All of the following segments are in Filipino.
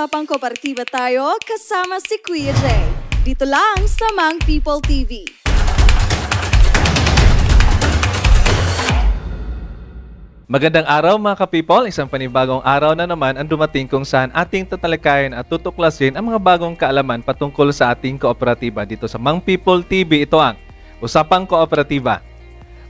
usapang kooperatiba tayo kasama si Kuya Jay. Dito lang sa Mang People TV. Magandang araw mga ka-people, isang panibagong araw na naman ang dumating kung saan ating tatalakayin at tutuklasin ang mga bagong kaalaman patungkol sa ating kooperatiba. Dito sa Mang People TV, ito ang Usapang Kooperatiba.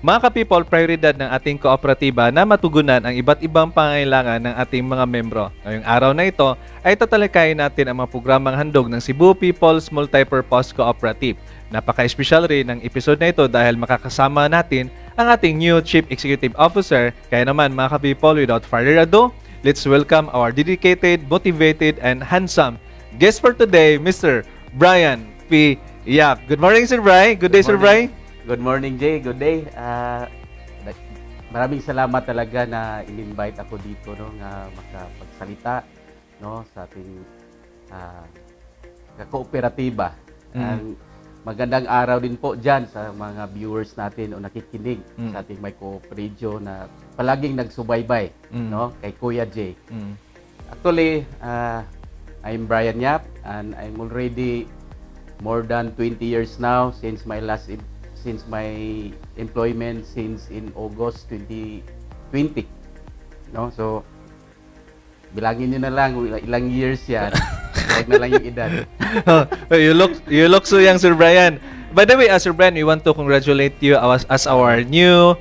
Mga ka-people, prioridad ng ating kooperatiba na matugunan ang iba't ibang pangangailangan ng ating mga membro. Ngayong araw na ito ay tatalakayin natin ang mga programang handog ng Cebu People's Multipurpose Cooperative. Napaka-espesyal rin ng episode na ito dahil makakasama natin ang ating new Chief Executive Officer. Kaya naman mga ka-people, without further ado, let's welcome our dedicated, motivated, and handsome guest for today, Mr. Brian P. Yap. Good morning, Sir Brian. Good day, Sir Brian. Good morning, Jay. Good day. Maraming salamat talaga na in-invite ako dito, no, nga makapagsalita, no, sa ating kooperatiba. Magandang araw din po dyan sa mga viewers natin o nakikinig sa ating may co-radio na palaging nagsubaybay, no, kay Kuya Jay. Actually, I'm Brian Yap and I'm already more than 20 years now since my employment since in August 2020, no? So bilangin niyo na lang ilang years yan. Huwag na lang yung edad. You look so young, Sir Brian. By the way, Sir Brian, we want to congratulate you as our new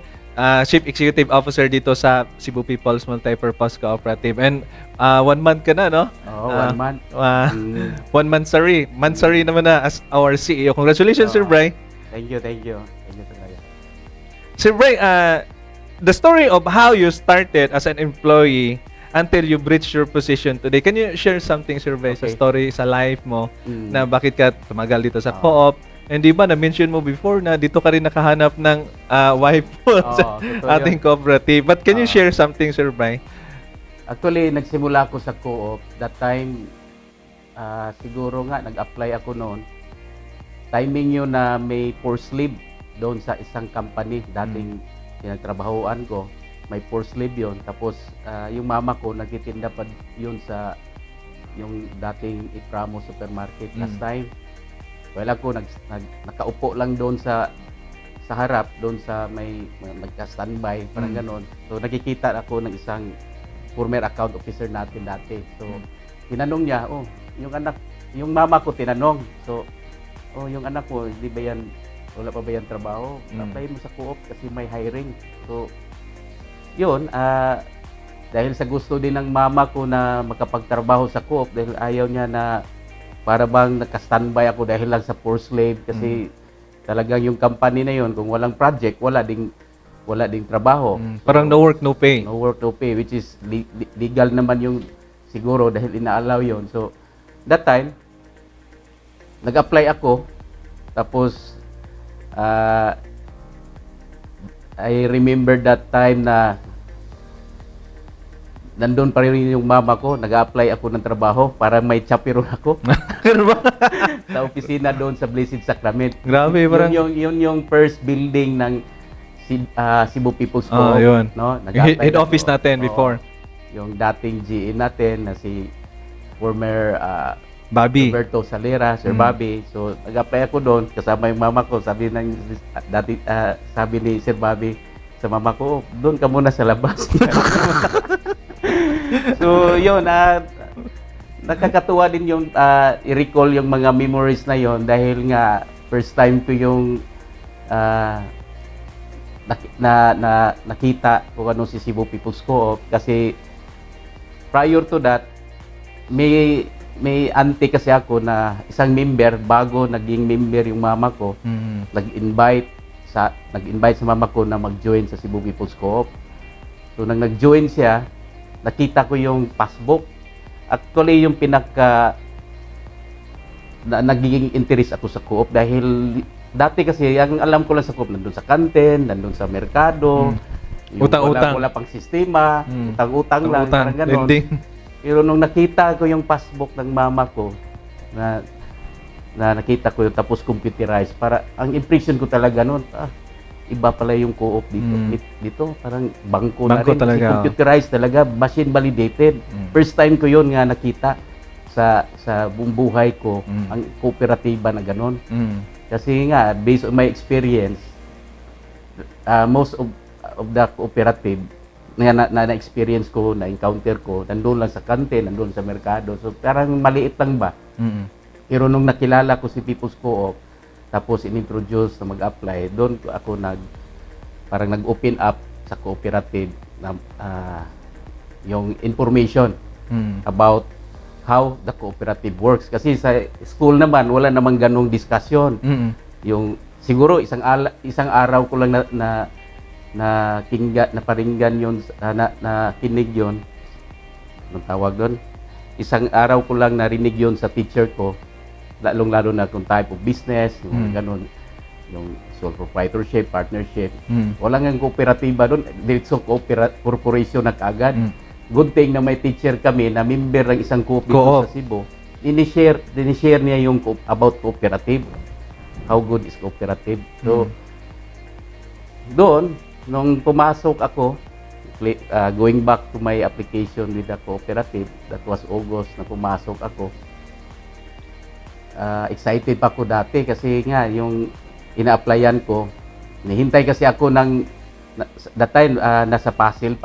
Chief Executive Officer dito sa Cebu People's Multipurpose Cooperative. And 1 month ka na, no? Oo, 1 month. 1 month, sorry. Monthsary naman na as our CEO. Congratulations, Sir Brian. Thank you. Thank you talaga. Sir Brian, the story of how you started as an employee until you reached your position today. Can you share something, Sir Brian, sa story, sa life mo, na bakit ka tumagal dito sa co-op? And di ba, na-mention mo before na dito ka rin nakahanap ng wife mo sa ating cooperative. But can you share something, Sir Brian? Actually, nagsimula ako sa co-op. That time, siguro nga, nag-apply ako noon. Timing yun na may force leave doon sa isang company. Dating pinagtrabahoan ko, may force leave yun. Tapos, yung mama ko, nagtitinda pa yun sa yung dating Ipramo supermarket last time. Well, ako nakaupo lang doon sa harap, doon sa may nagka-standby, parang ganon. So, nakikita ako ng isang former account officer natin dati. So, tinanong niya, yung mama ko tinanong. So, yung anak ko, di ba yan, wala pa ba yan trabaho? Apply mo sa co-op kasi may hiring. So, yun, dahil sa gusto din ng mama ko na makapagtrabaho sa co-op, dahil ayaw niya na para bang naka-standby ako dahil lang sa forced slave kasi talagang yung company na yun, kung walang project, wala ding trabaho. So, parang no work, no pay. No work, no pay, which is legal naman yung siguro dahil ina-allow yun. So, that time, nag-apply ako, tapos I remember that time na nandun pa rin yung mama ko, nag-apply ako ng trabaho para may chaperon ako. Sa opisina doon sa Blessed Sacrament. Grabe, parang yun yung first building ng Cebu People's Co. Yun. No? Head office natin before. Yung dating GE natin na si former Bobby Roberto Salera, Sir Bobby. So, nag-apply ako doon, kasama yung mama ko. Sabi ni Sir Bobby sa mama ko, doon ka muna sa labas. So, yun, nakakatuwa din yung i-recall yung mga memories na yon dahil nga first time ko yung nakita kung ano si Cebu People's Co-op kasi prior to that, may auntie kasi ako na isang member, bago naging member yung mama ko, nag-invite sa mama ko na mag-join sa Cebu People's Co-op. So, nang nag-join siya, nakita ko yung passbook. Actually, yung nagiging interest ako sa co-op dahil dati kasi, ang alam ko lang sa co-op, nandun sa kantin, nandun sa merkado, utang-utang. Wala pang sistema, utang-utang lang, parang ganon. Pero nung nakita ko yung passbook ng mama ko, na nakita ko yung tapos computerized, para ang impression ko talaga noon, iba pala yung co-op dito. Dito parang bangko na rin. Talaga. Computerized talaga, machine validated. First time ko yun nga nakita. sa buong buhay ko ang kooperatiba na ganon. Kasi nga, based on my experience, most of the cooperative na experience ko, na encounter ko, nandun lang sa kantin, nandun sa merkado. So parang maliit lang ba? Pero nung nakilala ko si People's Co-op, tapos in-introduce na mag-apply, doon ako parang nag-open up sa cooperative na yung information about how the cooperative works. Kasi sa school naman, wala namang ganong discussion. Yung siguro isang araw ko lang na paringgan yun, na kinig yun. Anong tawag doon? Isang araw ko lang narinig yun sa teacher ko, lalong-lalo na kung type of business, yung ganon, yung sole proprietorship, partnership. Wala nga kooperatiba doon, diretso corporation na kaagad. Good thing na may teacher kami na member ng isang cooperative sa Cebu. Dinishare niya yung about cooperative. How good is cooperative. So, doon, nung pumasok ako, going back to my application with the cooperative, that was August na pumasok ako. Excited pa ako dati kasi nga yung ina-applyan ko, nihintay kasi ako ng that time nasa Passil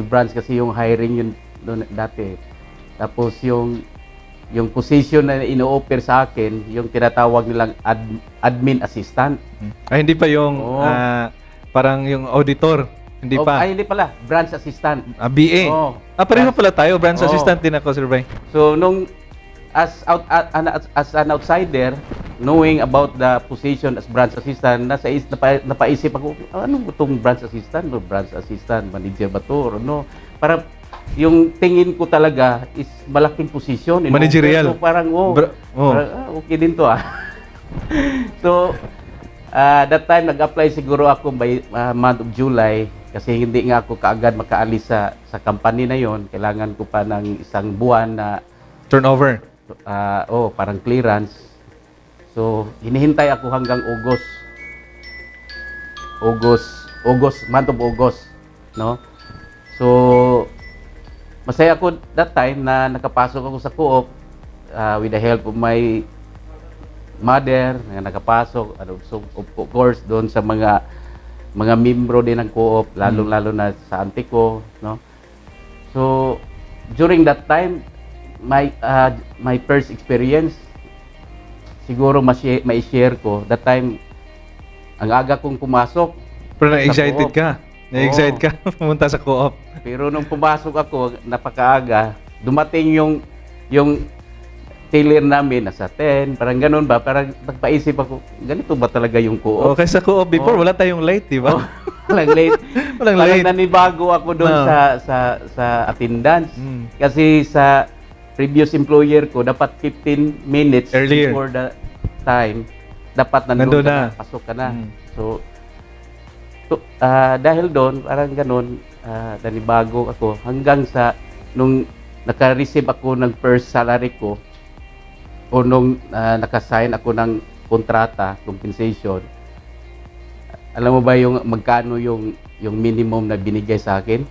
branch kasi yung hiring yun doon dati. Tapos yung position na ino-offer sa akin, yung tinatawag nilang admin assistant. Ay, hindi pa yung parang yung auditor. Hindi pa. Ay, hindi pala. Branch assistant. BA. Pareho pala tayo. Branch assistant din ako, Sir Bay. So, nung as an outsider, knowing about the position as branch assistant, napaisip ako, ano itong branch assistant? No, branch assistant, manager ba to? No? Para yung tingin ko talaga is malaking position. Managerial. So, parang, okay din to So, that time, nag-apply siguro ako by month of July kasi hindi nga ako kaagad makaalis sa company na yon. Kailangan ko pa ng isang buwan na turnover. Parang clearance. So, hinihintay ako hanggang month of August, no? So, masaya ako that time na nakapasok ako sa co-op with the help of my mother, na nakapasok, so of course doon sa mga membro din ng co-op, lalo na sa auntie ko, no? So, during that time, my first experience, siguro mai-share ko. That time, ang aga kong pumasok. Pero na-excited ka. Na-excited ka pumunta sa co-op. Pero nung pumasok ako, napakaaga, dumating yung teller namin, nasa 10, parang ganun ba? Parang nagpaisip ako, ganito ba talaga yung co-op? Okay, sa co-op before, wala tayong late, di ba? Walang late. Walang parang late. nanibago ako doon sa attendance. Kasi sa previous employer ko, dapat 15 minutes earlier before the time, dapat nandun ka na, pasok ka na. So, dahil doon, parang ganun, nanibago ako hanggang sa nung naka-receive ako ng first salary ko o nung naka-sign ako ng kontrata, compensation. Alam mo ba yung magkano yung minimum na binigay sa akin?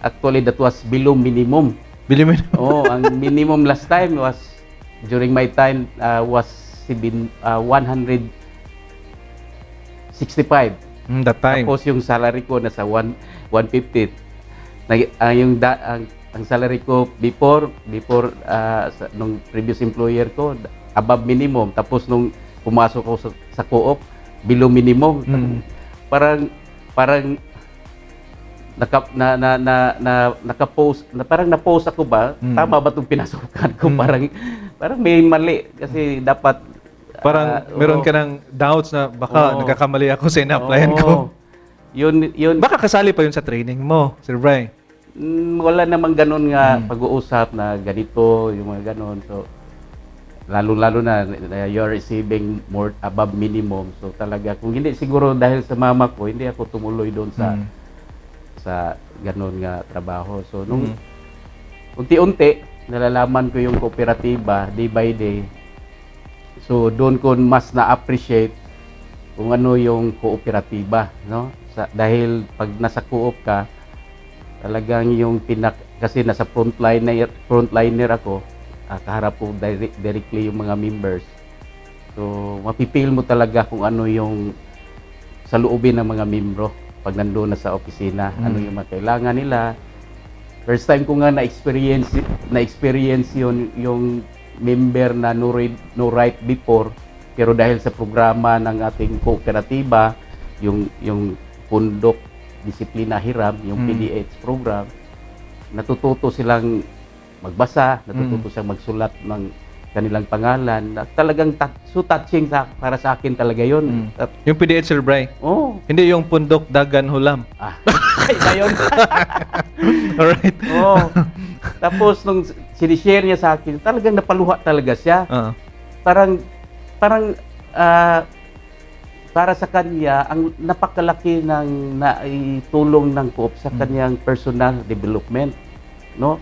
Actually, that was below minimum. Ang minimum last time was, during my time, was 165. That time. Tapos yung salary ko nasa 150. Ang salary ko before nung previous employer ko, above minimum. Tapos nung pumasok ako sa co-op, below minimum. Parang naka-post, parang na-post ako ba? Tama ba itong pinasukan ko? Parang may mali kasi dapat parang meron ka ng doubts na baka nagkakamali ako sa ina-applyan ko. Yun. Baka kasali pa yun sa training mo, Sir Bray. Wala namang ganun nga pag-uusap na ganito, yung mga ganun. So, lalo na you're receiving more above minimum. So talaga, kung hindi siguro dahil sa mama ko, hindi ako tumuloy doon sa ganun nga trabaho. So nung unti-unti nalalaman ko yung kooperatiba day by day. So doon ko mas na-appreciate kung ano yung kooperatiba, no? Dahil pag nasa co-op ka, talagang yung kasi nasa frontliner ako, kaharap ko directly yung mga members. So, mapipil mo talaga kung ano yung sa loobin ng mga membro pag nandoon na sa opisina, ano yung mga kailangan nila. First time ko nga na-experience yung member na no right before, pero dahil sa programa ng ating kooperatiba, yung Pundok Disiplina Hiram, yung PDH program, natututo silang magbasa, natututo silang magsulat ng kanilang pangalan. Talagang so touching para sa akin talaga yun. Yung PDH, Sir Bray? Oh. Hindi yung Pundok Dagan Hulam. Iba yun. Alright. Oh. Tapos nung sinishare niya sa akin, talagang napaluha talaga siya. Parang para sa kanya, ang napakalaki ng naitulong ng Coop sa kanyang personal development, no?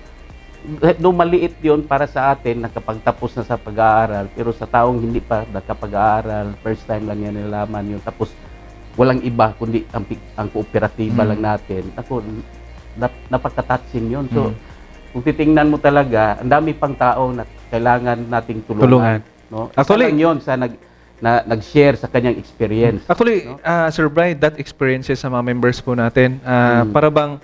No, maliit yon para sa atin nakapagtapos na sa pag-aaral, pero sa taong hindi pa nakapag-aaral, first time lang yan nalaman yun, tapos walang iba kundi ang kooperatiba lang natin. Ako, napaka-touching yun. So, kung titingnan mo talaga, ang dami pang tao na kailangan nating tulungan. No? Actually, yun sa nag-share sa kanyang experience. Actually, no? Sir Bray, that experiences sa mga members po natin, para bang,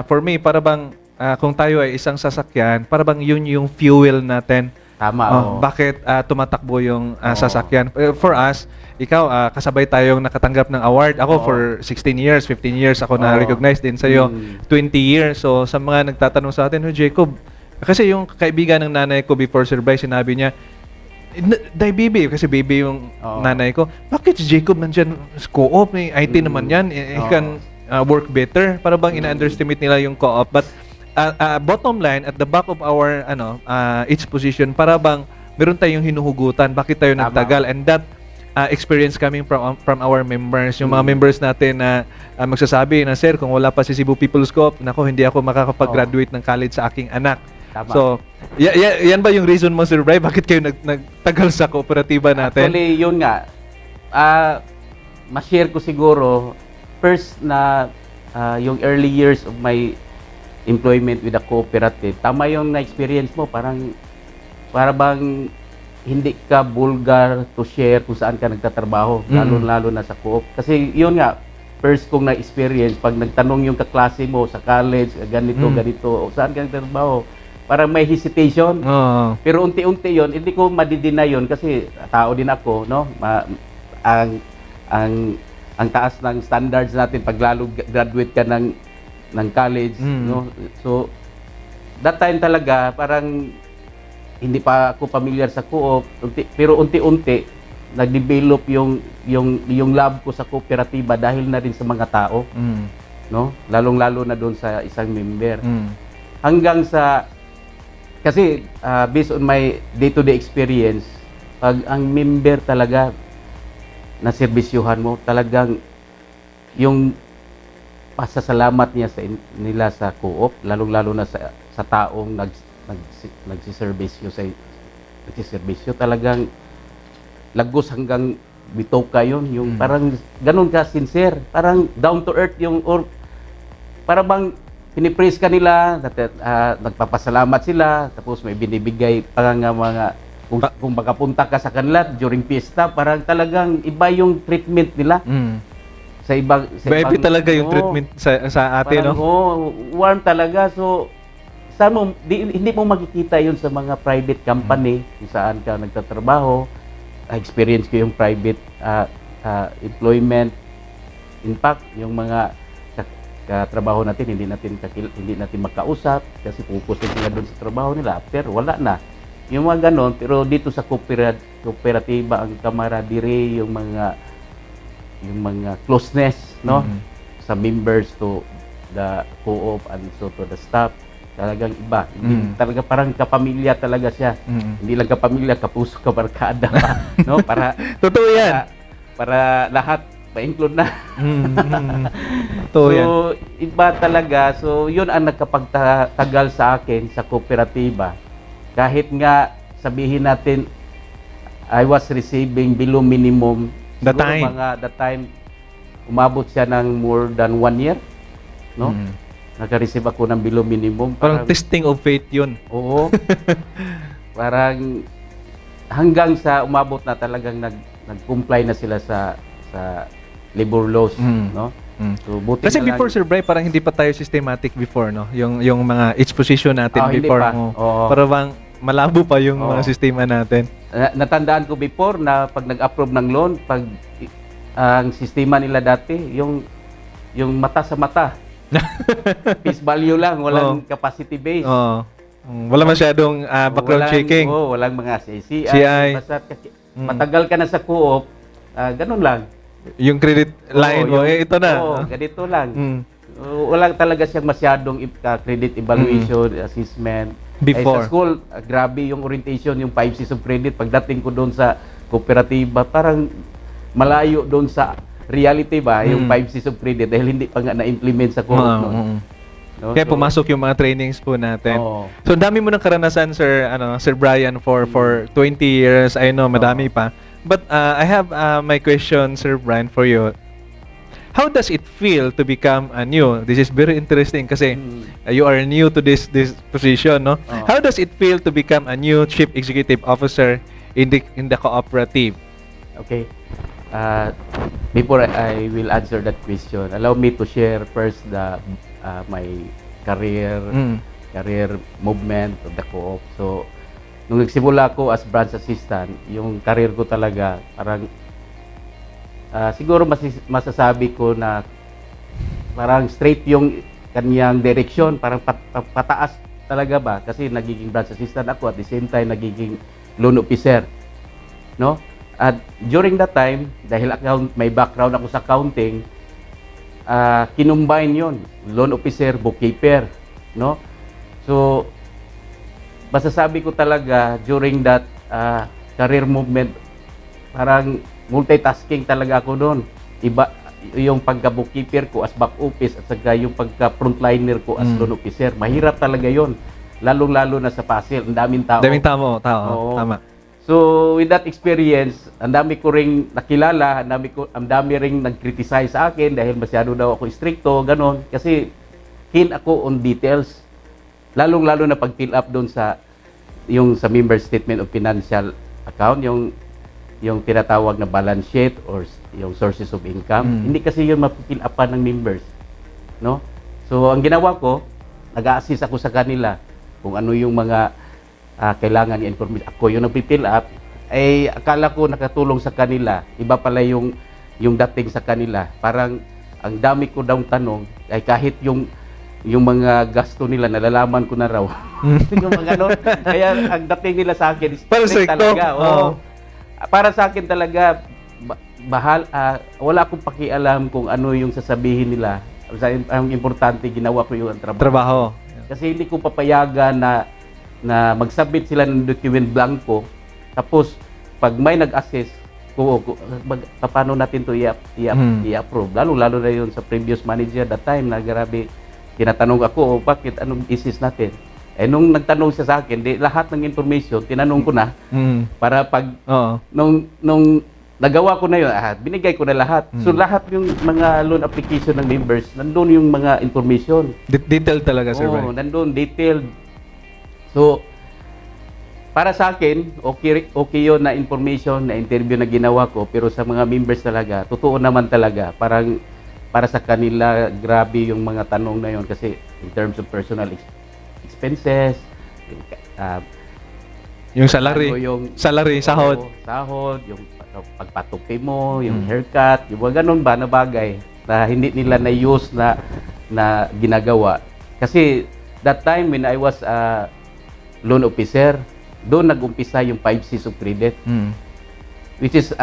for me, para bang, kung tayo ay isang sasakyan, para bang yun yung fuel natin. Tama. Bakit tumatakbo yung sasakyan? For us, ikaw, kasabay tayong nakatanggap ng award. Ako for 16 years, 15 years, ako na-recognize din sa'yo. 20 years. So, sa mga nagtatanong sa atin, Jacob, kasi yung kaibigan ng nanay ko before Sir Bray, sinabi niya, Day Bibi, kasi Bibi yung nanay ko, bakit si Jacob nandyan sa co-op? May IT naman yan. He can work better. Para bang ina-underestimate nila yung co-op. But bottom line, at the back of our each position, para bang meron tayong hinuhugutan, bakit tayo nagtagal, and that experience coming from our members, yung mga members natin na magsasabi na, sir, kung wala pa si Cebu People's Co-op, nako, hindi ako makakapag-graduate ng college sa aking anak. Tama. So, yan ba yung reason mo, Sir Bray, bakit kayo nagtagal sa kooperatiba natin? Actually, yun nga, ma-share ko siguro, first na yung early years of my employment with a cooperative, tama yung na-experience mo, para bang hindi ka vulgar to share kung saan ka nagtatrabaho, lalo na sa co-op. Kasi yun nga, first kong na-experience, pag nagtanong yung kaklase mo sa college, ganito, o saan ka nagtatrabaho, parang may hesitation. Pero unti-unti yun, hindi ko madidina yun kasi tao din ako, no? Ang taas ng standards natin pag lalo graduate ka ng college, no? So that time talaga parang hindi pa ako familiar sa co-op, pero unti-unti nag-develop yung love ko sa kooperatiba dahil na rin sa mga tao, no? Lalong-lalo na doon sa isang member. Hanggang sa kasi based on my day-to-day experience, pag ang member talaga na serbisyuhan mo, talagang yung pasasalamat niya nila sa co-op, lalong-lalo na sa taong nagsiservisyo talagang lagos hanggang bitoka yun, yung parang ganun ka sincere, parang down to earth or para bang pinipraise ka nila, nagpapasalamat sila, tapos may binibigay parang mga kung makapunta ka sa kanila during fiesta, parang talagang iba yung treatment nila. Sa ibang talaga yung treatment sa atin, parang, no? Warm talaga. So hindi mo makikita yun sa mga private company kung saan ka nagtatrabaho. Experience ko yung private employment. In fact, yung mga katrabaho natin, hindi natin makausap kasi focus sila doon sa trabaho nila. After, wala na. Yung mga ganon, pero dito sa kooperatiba, ang camaraderie, yung mga closeness, no? Sa members to the co-op and so to the staff, talagang iba. Talaga parang kapamilya talaga siya. Hindi lang kapamilya, kapuso, kabarkada pa, no? Para totoo yan. Para lahat ma-include na. So, iba talaga. So, yun ang nakapagtagal sa akin sa kooperatiba. Kahit nga sabihin natin, I was receiving below minimum. The time. Umabot siya ng more than 1 year. No? naka-receive ako ng below minimum. Parang testing of faith yun. Oo. Parang hanggang sa umabot na talagang nag-comply na sila sa labor laws, no? So, buti Kasi na before, lang, Sir Bray, parang hindi pa tayo systematic before, no? Yung mga each position natin hindi before. pa. Oo. Para bang malabo pa yung Oo. mga sistema natin. natandaan ko before na pag nag-approve ng loan, pag ang sistema nila dati, yung mata sa mata. Face value lang, walang capacity base. Oo. Wala masyadong background checking. Walang mga CI. CI. Basta matagal ka na sa co-op, ganun lang. Yung credit line mo, ito na. Ganito lang. Wala talaga siyang masyadong credit evaluation, assessment. Before. Sa school, grabe yung orientation, yung 5 Cs of credit. Pagdating ko doon sa kooperatiba, parang malayo doon sa reality ba, yung 5 Cs of credit dahil hindi pa nga na-implement sa co-op noon. No? Kaya pumasok yung mga trainings po natin. Oo. So, dami mo ng karanasan, Sir Brian, for 20 years. I know, madami pa. But I have my question, Sir Brian, for you. How does it feel to become new? This is very interesting kasi you are new to this position, no? How does it feel to become a new Chief Executive Officer in the cooperative? Okay. Before I will answer that question, allow me to share first my career movement of the co-op. So, nung nagsimula ako as branch assistant, yung career ko talaga parang siguro masasabi ko na parang straight yung kanyang direction, parang pataas talaga ba, kasi nagiging branch assistant ako at the same time nagiging loan officer, no? At during that time, dahil may background ako sa accounting, kinumbine yon, loan officer, bookkeeper, no? So masasabi ko talaga during that career movement, parang multitasking talaga ako doon. Iba yung pagka-bookkeeper ko as back office at saka yung pagka-frontliner ko as loan officer. Mahirap talaga yon, lalong-lalo na sa puzzle. Ang daming tao. Daming tao. Oo. Tama. So, with that experience, ang dami ko ring nakilala, ang dami ring nag-criticize sa akin dahil masyado daw ako stricto, ganon. Kasi keen ako on details. Lalong-lalo na pag-fill up doon sa member statement of financial account, yung tinatawag na balance sheet or yung sources of income. Hindi kasi yun mapipill upan ng members, no? So, ang ginawa ko, nag-a-assist ako sa kanila kung ano yung mga kailangan ng information. Ako yung nagpipill up, ay akala ko nakatulong sa kanila. Iba pala yung dating sa kanila. Parang ang dami ko daw tanong, ay kahit yung mga gasto nila, nalalaman ko na raw. Yung mga ganun. Kaya ang dating nila sa akin, strict talaga. Para sa akin talaga, wala akong pakialam kung ano yung sasabihin nila. Ang importante, ginawa ko yung trabaho. Kasi hindi ko papayagan na mag-submit sila ng document blanco, tapos pag may nag-assess, paano natin to i-approve? Lalo na yun sa previous manager that time na grabe, tinatanong ako, bakit anong thesis natin? Nung nagtanong siya sa akin, lahat ng information, tinanong ko na, para pag, nung nagawa ko na yun, binigay ko na lahat. So lahat yung mga loan application ng members, nandun yung mga information. Detailed talaga, Sir Brian. Nandun, detailed. So, para sa akin, okay yun na information, na interview na ginawa ko, pero sa mga members talaga, totoo naman talaga. Parang, para sa kanila, grabe yung mga tanong na yun kasi in terms of personal expenses, yung salary, sahod, yung pagpatupi mo, yung haircut, yung mga ganun ba na bagay na hindi nila na-use na ginagawa. Kasi that time when I was loan officer, doon nag-umpisa yung 5 Cs of credit. Which is,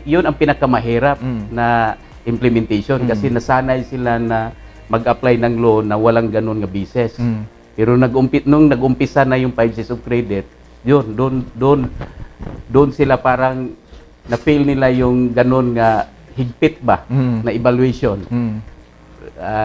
yun ang pinakamahirap na implementation kasi nasanay sila na mag-apply ng loan na walang ganun nga business. Pero nung nag-umpisa na yung 5 Cs of credit, yun, doon sila parang na-fail nila yung ganun nga higpit ba na evaluation.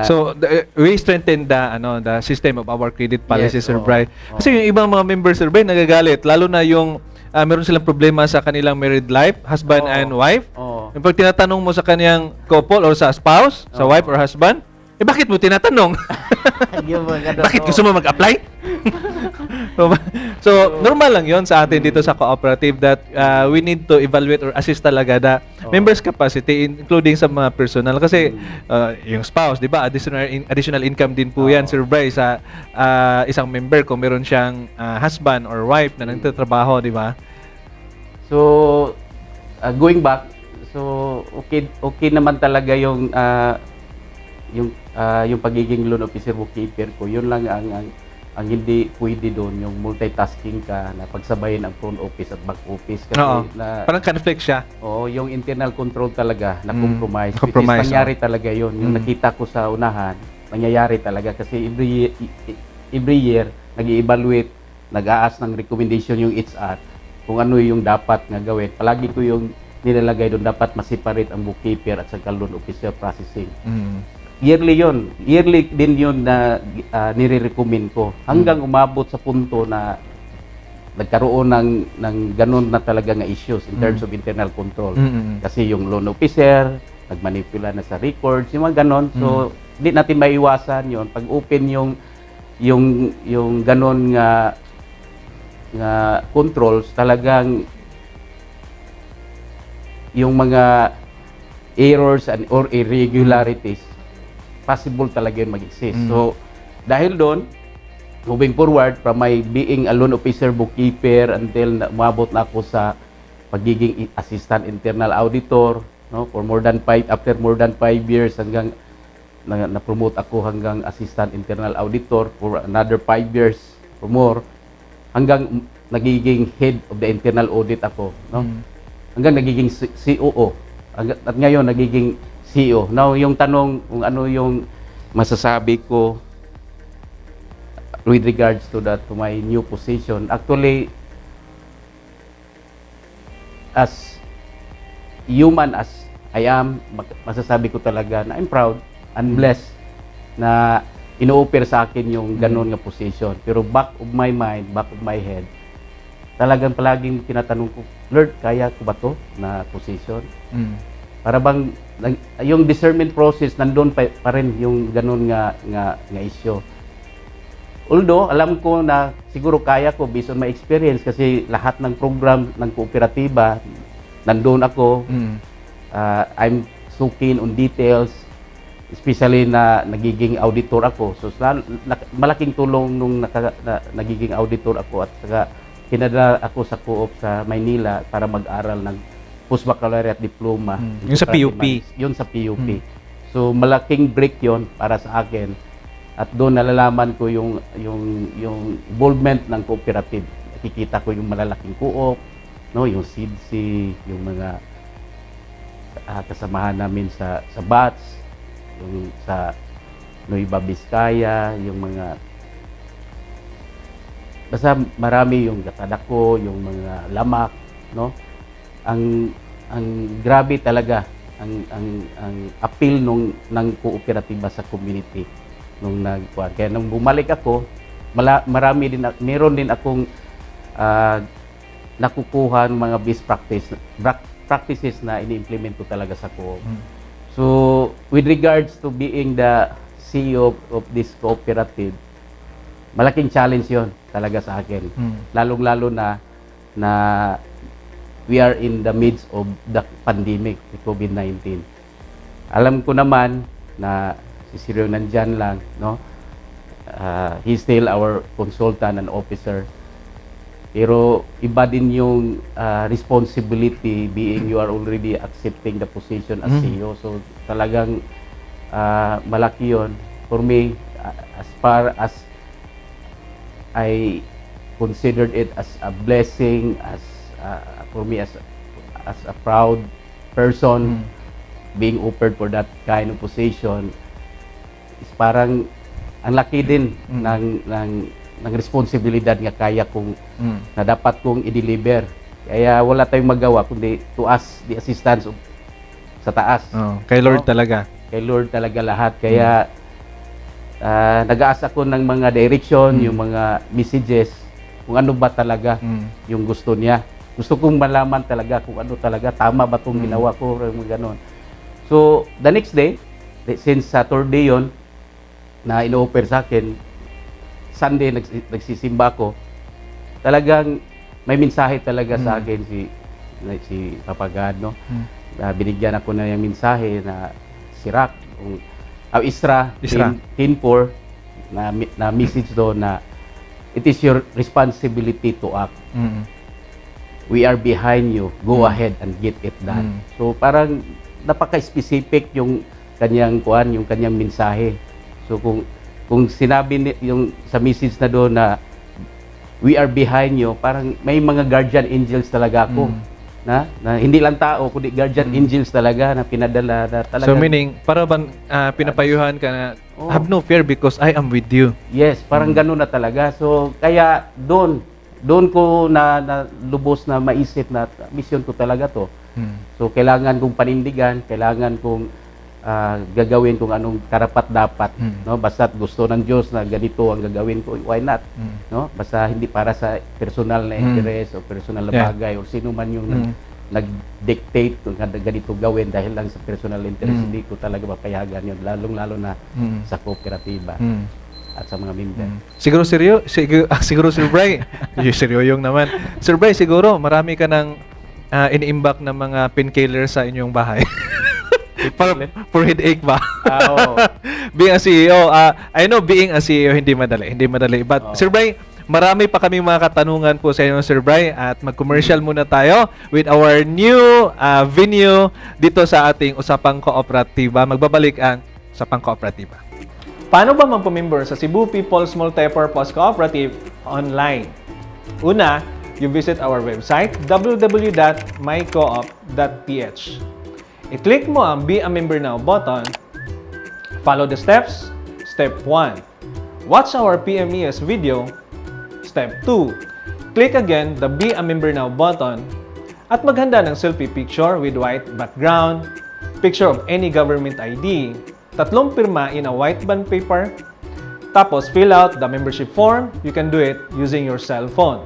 So we strengthen the system of our credit policy, Sir Brian. Kasi yung ibang mga members, Sir Brian, nagagalit, lalo na yung meron silang problema sa kanilang married life, husband and wife. Yung pag tinatanong mo sa kanyang couple or sa spouse, sa wife or husband, bakit mo tinatanong? Yung mga ganun, Bakit oh. gusto mo mag-apply? So, normal lang yon sa atin dito sa cooperative that we need to evaluate or assist talaga the members' capacity, including sa mga personal. Kasi yung spouse, di ba, additional income din po yan, Sir Bryce, sa isang member kung meron siyang husband or wife na nagtatrabaho, di ba? So, going back, so okay naman talaga yung pagiging loan officer bookkeeper ko. Yun lang ang hindi pwede doon, yung multitasking ka na pagsabayin ang front office at back office kasi Oo. Parang conflict siya. Oo, yung internal control talaga na compromise. Compromise, Which is nangyari talaga yun. Yung nakita ko sa unahan, nangyayari talaga kasi every year nag-i-evaluate, nag-aas ng recommendation yung HR kung ano yung dapat nga gawin. Palagi ko yung nilalagay doon, dapat ma-separate ang bookkeeper at saka loan officer processing. Yearly yun. Yearly din yun na nire-recommend ko. Hanggang umabot sa punto na nagkaroon ng ganun na talaga nga issues in terms of internal control. Kasi yung loan officer, nagmanipula na sa records, yung mga ganun. So, hindi natin maiwasan yun. Pag open yung ganun nga controls, talagang yung mga errors or irregularities, possible talaga yun mag-exist. So, dahil doon, moving forward from my being a loan officer bookkeeper until umabot na ako sa pagiging assistant internal auditor, no, after more than 5 years hanggang na-promote ako hanggang assistant internal auditor for another 5 years or more, hanggang nagiging head of the internal audit ako, no? Hanggang nagiging COO. At ngayon nagiging CEO. Now, yung tanong kung ano yung masasabi ko with regards to my new position, actually, as human as I am, masasabi ko talaga na I'm proud and blessed na ino-offer sa akin yung ganun nga position. Pero back of my mind, back of my head, talagang palaging tinatanong ko, Lord, kaya ko ba to na position? Para bang yung discernment process nandun pa rin yung ganun nga issue. Although alam ko na siguro kaya ko based on my experience kasi lahat ng program ng kooperatiba nandun ako. I'm so keen on details, especially na nagiging auditor ako. So malaking tulong nung nagiging auditor ako at saka pinadala ako sa co-op sa Maynila para mag-aral ng post-baccalaureate diploma. Yung sa PUP. Yun sa PUP. So malaking break yon para sa akin. At doon nalalaman ko yung involvement ng cooperative. Nakikita ko yung malalaking co-op, no, yung SIDC, yung mga kasamahan namin sa BATS, yung sa Nueva Vizcaya, yung mga basta marami, yung Gatadako, yung mga Lamak, no? Ang grabe talaga ang appeal ng kooperatiba sa community nung nagkuhan. Kaya nung bumalik ako, meron din akong nakukuha ng mga best practices na ini-implement ko talaga sa co-op. So, with regards to being the CEO of this cooperative, malaking challenge yon talaga sa akin. Lalong-lalo na we are in the midst of the pandemic, the COVID-19. Alam ko naman na si Sirio nandyan lang, no? He's still our consultant and officer. Pero iba din yung responsibility being you are already accepting the position as CEO. So talagang malaki yon for me, as far as I considered it as a blessing, as for me as a proud person being offered for that kind of position. Is parang ang laki din ng responsibilidad nga kaya kong na dapat kong i-deliver. Kaya wala tayong magawa kundi to us the assistance of, sa taas. Kay Lord talaga. Kay Lord talaga lahat. Kaya nag-aasa ko ng mga direction, yung mga messages, kung ano ba talaga yung gusto niya. Gusto kong malaman talaga kung ano talaga, tama ba itong ginawa ko, mga ganon. So, the next day, since Saturday yon, na ino-offer sa akin. Sunday nagsisimba ko. Talagang may mensahe talaga sa akin si Papa God, no? Binigyan ako na yung mensahe na Sirach, Isra 10:4 na message doon na it is your responsibility to act. We are behind you. Go ahead and get it done. So parang napaka-specific yung kanyang yung kanyang mensahe. So kung sinabi yung sa message na doon na we are behind you, parang may mga guardian angels talaga ako. Na hindi lang tao kundi guardian angels talaga na pinadala na talaga. So meaning para bang pinapayuhan ka na have no fear because I am with you. Yes, parang gano'n na talaga. So kaya doon ko na lubos na maisip na mission ko talaga to. So kailangan kong panindigan, kailangan kong gagawin kung anong karapat-dapat, no? Basta gusto ng Diyos na ganito ang gagawin ko, why not? No? Basta hindi para sa personal na interest o personal na bagay o sino man yung nag-dictate kung ganito gawin dahil lang sa personal interest, hindi ko talaga mapayagan yun, lalong-lalo na sa kooperatiba at sa mga member. Siguro Sir Bray, seryoyong naman. Sir Bray, siguro marami ka ng iniimbak ng mga painkiller sa inyong bahay. For headache ba? Being a CEO, I know being a CEO hindi madali. But Sir Bray, marami pa kami mga katanungan po sa inyo, Sir Bray, at mag-commercial muna tayo with our new venue dito sa ating Usapang Kooperatiba. Magbabalik ang Usapang Kooperatiba. Paano ba magpa-member sa Cebu People's Multipurpose Cooperative online? Una, you visit our website www.mycoop.ph. I-click mo ang Be a Member Now button. Follow the steps. Step 1. Watch our PMES video. Step 2. Click again the Be a Member Now button at maghanda ng selfie picture with white background, picture of any government ID, 3 pirma in a white bond paper, tapos fill out the membership form. You can do it using your cell phone.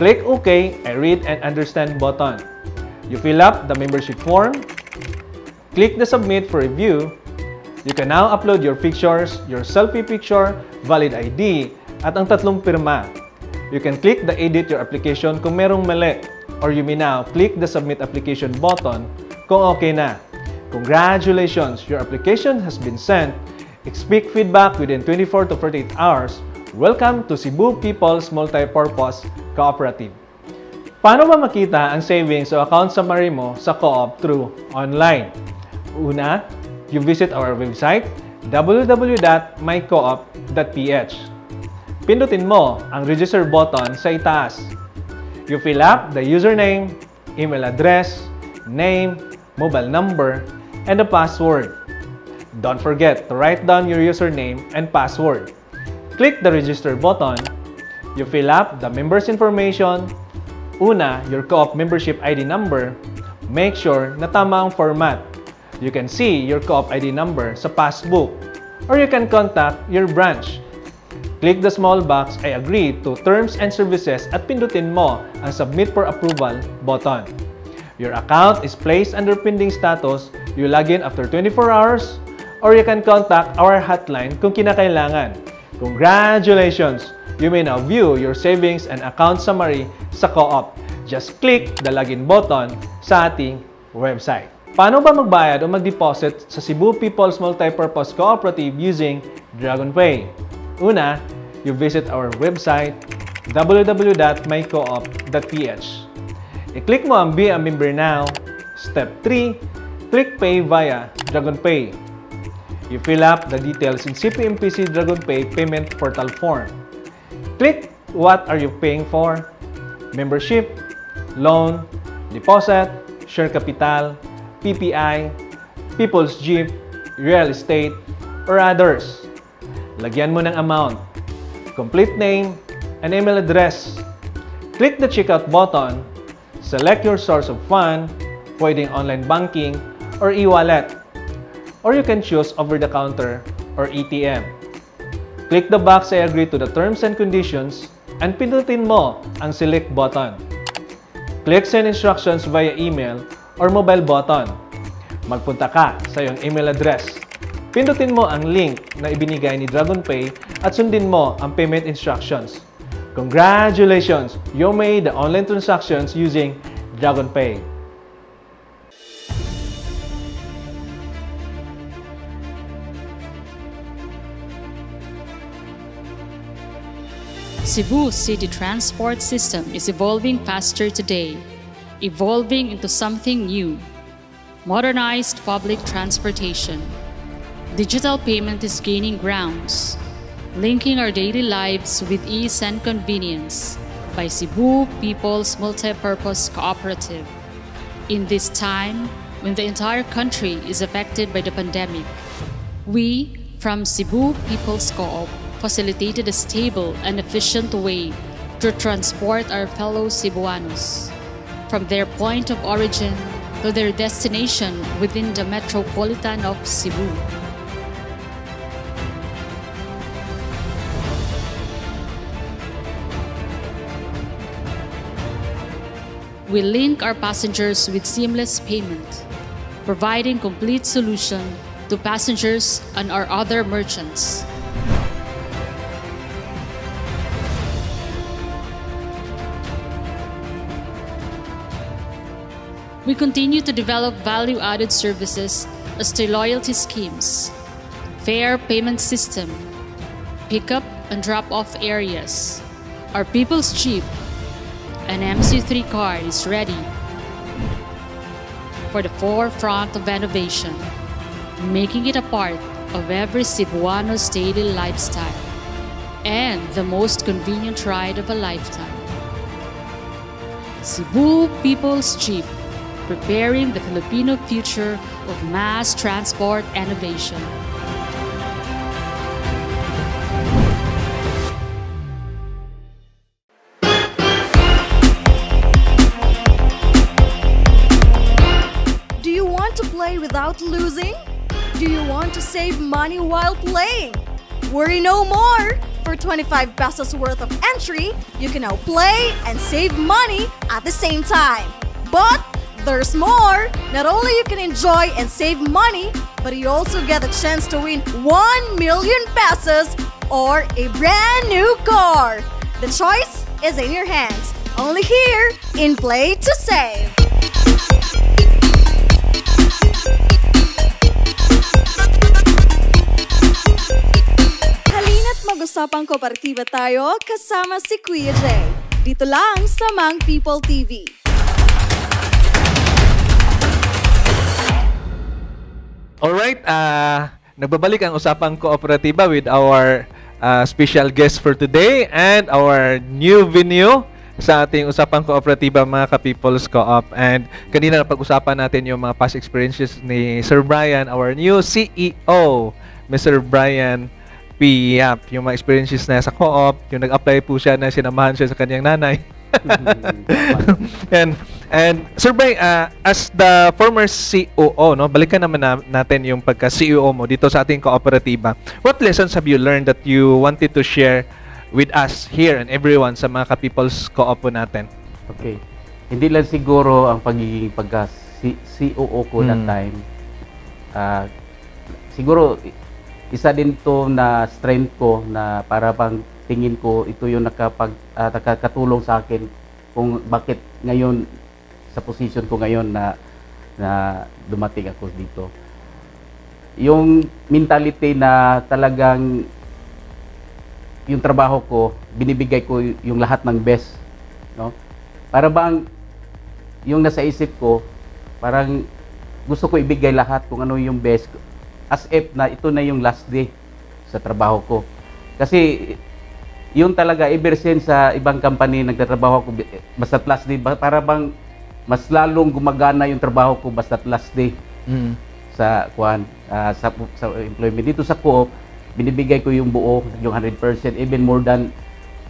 Click OK and read and understand button. You fill up the membership form. Click the Submit for review. You can now upload your pictures, your selfie picture, valid ID, at ang 3 pirma. You can click the Edit Your Application kung merong mali, or you may now click the Submit Application button kung okay na. Congratulations! Your application has been sent. Expect feedback within 24 to 48 hours. Welcome to Cebu People's Multipurpose Cooperative. Paano ba makita ang savings o account summary mo sa co-op through online? Una, you visit our website www.mycoop.ph. Pindutin mo ang register button sa itaas. You fill up the username, email address, name, mobile number, and the password. Don't forget to write down your username and password. Click the register button. You fill up the member's information. Una, your co-op membership ID number. Make sure na tama ang format. You can see your co-op ID number sa passbook, or you can contact your branch. Click the small box I agree to terms and services at pindutin mo ang Submit for Approval button. Your account is placed under pending status. You log in after 24 hours, or you can contact our hotline kung kinakailangan. Congratulations! You may now view your savings and account summary sa co-op. Just click the login button sa ating website. Paano ba magbayad o mag-deposit sa Cebu People's Multipurpose Cooperative using DragonPay? Una, you visit our website www.mycoop.ph. I-click mo ang Be a Member Now. Step 3, click Pay via DragonPay. You fill up the details in CPMPC DragonPay payment portal form. Click what are you paying for? Membership, loan, deposit, share capital, PPI, People's Jeep, real estate, or others. Lagyan mo ng amount, complete name, and email address. Click the checkout button. Select your source of fund, pwedeng online banking or e-wallet. Or you can choose over-the-counter or ATM. Click the box I agree to the terms and conditions and pindutin mo ang select button. Click send instructions via email or mobile button. Magpunta ka sa iyong email address. Pindutin mo ang link na ibinigay ni DragonPay at sundin mo ang payment instructions. Congratulations! You made the online transactions using DragonPay. Cebu City Transport System is evolving faster today, evolving into something new. Modernized public transportation. Digital payment is gaining grounds, linking our daily lives with ease and convenience by Cebu People's Multipurpose Cooperative. In this time, when the entire country is affected by the pandemic, we, from Cebu People's Co-op, facilitated a stable and efficient way to transport our fellow Cebuanos from their point of origin to their destination within the metropolitan of Cebu. We link our passengers with seamless payment, providing complete solution to passengers and our other merchants. We continue to develop value-added services as to loyalty schemes, fare payment system, pickup and drop-off areas. Our People's Jeep, an MC3 car is ready for the forefront of innovation, making it a part of every Cebuano's daily lifestyle and the most convenient ride of a lifetime. Cebu People's Jeep, preparing the Filipino future of mass transport innovation. Do you want to play without losing? Do you want to save money while playing? Worry no more! For 25 pesos worth of entry, you can now play and save money at the same time. But there's more! Not only you can enjoy and save money, but you also get a chance to win 1 million pesos or a brand new car. The choice is in your hands. Only here in Play to Save. Halina't mag-usapang kooperatiba tayo kasama si Kuya Jay. Dito lang sa Mang People TV. Alright, nagbabalik ang usapang kooperatiba with our special guest for today and our new venue sa ating usapang kooperatiba mga ka-People's Co-op. And kanina napag-usapan natin yung mga past experiences ni Sir Brian, our new CEO, Mr. Brian P. Yap. Yung mga experiences na sa co-op, yung nag-apply po siya na sinamahan siya sa kanyang nanay. and Sir Brian, as the former COO, no, balikan naman natin yung pagka-CEO mo dito sa ating kooperatiba. What lessons have you learned that you wanted to share with us here and everyone sa mga ka-People's Co-op po natin? Okay. Hindi lang siguro ang pagiging pagka-COO ko that time. Siguro isa din to na strength ko na para pang tingin ko ito yung nakakatulong sa akin kung bakit ngayon sa position ko ngayon na dumating ako dito. Yung mentality na talagang yung trabaho ko, binibigay ko yung lahat ng best, no? Para bang yung nasa isip ko, parang gusto ko ibigay lahat kung ano yung best as if na ito na yung last day sa trabaho ko. Kasi yun talaga, ever since sa ibang company nagtatrabaho ko, basta't last day, para bang mas lalong gumagana yung trabaho ko basta't last day sa employment. Dito sa co-op, binibigay ko yung buo, yung 100%, even more than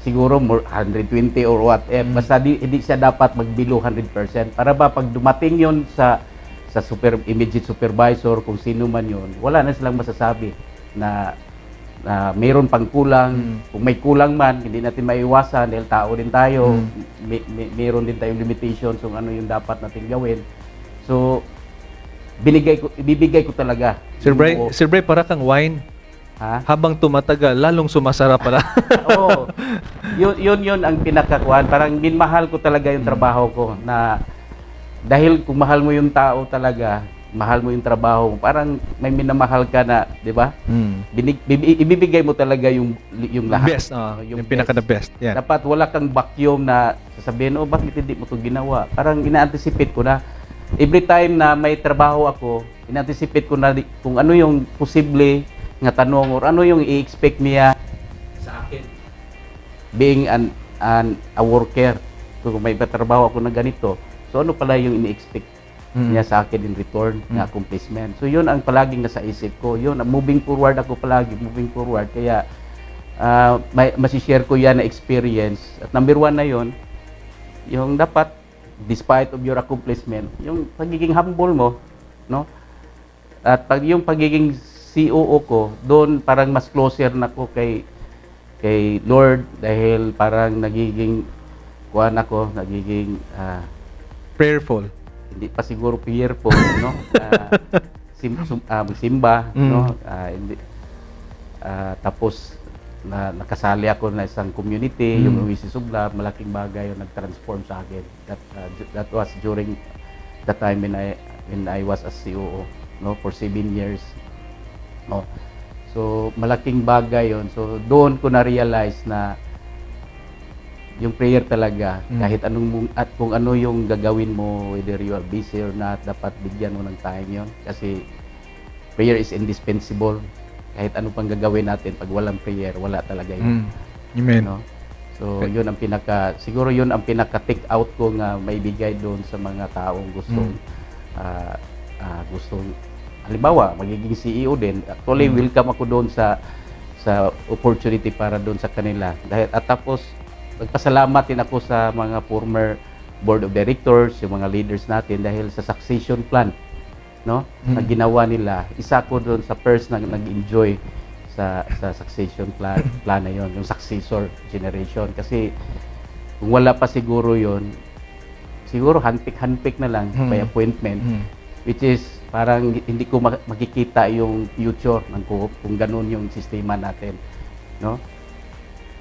siguro 120 or whatever. Basta hindi siya dapat mag-below 100%. Para ba pag dumating yon sa immediate supervisor, kung sino man yon, wala na silang masasabi na mayroon pang kulang. Kung may kulang man, hindi natin maiwasan dahil tao din tayo. Mayroon din tayong limitations kung ano yung dapat natin gawin. So, ibibigay ko talaga. Sir Bray, para kang wine. Ha? Habang tumatagal, lalong sumasarap pala. Oo. Yun ang pinakakuan. Parang minmahal ko talaga yung trabaho ko na dahil kung mahal mo yung tao talaga, mahal mo yung trabaho mo, parang may minamahal ka na, di ba? Ibibigay mo talaga yung lahat. Best, yung pinaka the best. Yeah. Dapat wala kang vacuum na sasabihin, bakit hindi mo ito ginawa? Parang ina-anticipate ko na. Every time na may trabaho ako, ina-anticipate ko na kung ano yung posible nga tanong or ano yung i-expect niya sa akin being a worker. Kung may trabaho ako na ganito, so ano pala yung ini-expect niya sa akin in return na accomplishment. So yun ang palaging nasa isip ko. Yun, moving forward ako palagi, moving forward. Kaya masishare ko yan na experience. At number one na yun, yung dapat despite of your accomplishment, yung pagiging humble mo, no? At yung pagiging COO ko, doon parang mas closer na ko kay Lord dahil parang nagiging nagiging prayerful. Hindi pa siguro prayerful, no? Simba, no? Tapos nakasali ako na isang community, yung Oasis of Love, malaking bagay yung nag-transform sa akin. That was during the time when I was a COO, no, for 7 years. No. So malaking bagay yon. So doon ko na-realize na yung prayer talaga, kahit kung ano yung gagawin mo, whether you are busy or not, dapat bigyan mo ng time yon. Kasi prayer is indispensable. Kahit ano pang gagawin natin, pag walang prayer, wala talaga yun. Amen. No? So yun ang siguro yun ang pinaka-take out ko nga may bigay doon sa mga taong gustong halimbawa, magiging CEO din. Actually, welcome ako doon sa opportunity para doon sa kanila. At tapos, nagpasalamat din ako sa mga former board of directors, yung mga leaders natin dahil sa succession plan, no? Na ginawa nila. Isa ko doon sa first na nag-enjoy sa succession plan na yon, yung successor generation. Kasi kung wala pa siguro yon, siguro handpick na lang by appointment, which is parang hindi ko makikita yung future ng co-op kung ganun yung sistema natin, no?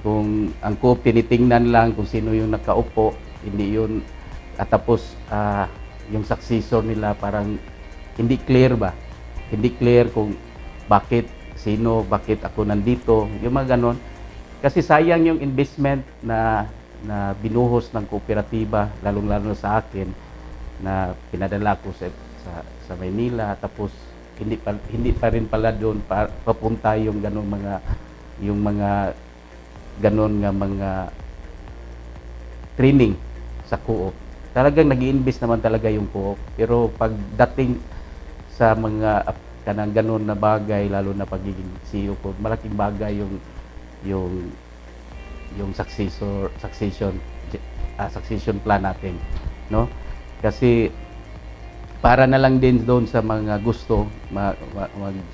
Kung ang co-op tinitingnan lang kung sino yung nakaupo, hindi yun, at tapos yung successor nila parang hindi clear ba? Hindi clear kung bakit ako nandito, yung mga ganun. Kasi sayang yung investment na binuhos ng kooperatiba, lalong-lalo sa akin, na pinadala ko sa Maynila, tapos hindi pa rin pala doon papunta yung ganung mga training sa co-op. Talagang nag-i-invest naman talaga yung co-op, pero pagdating sa mga kanang ganun na bagay, lalo na pagiging CEO ko, malaking bagay yung succession plan natin, no? Kasi para na lang din doon sa mga gusto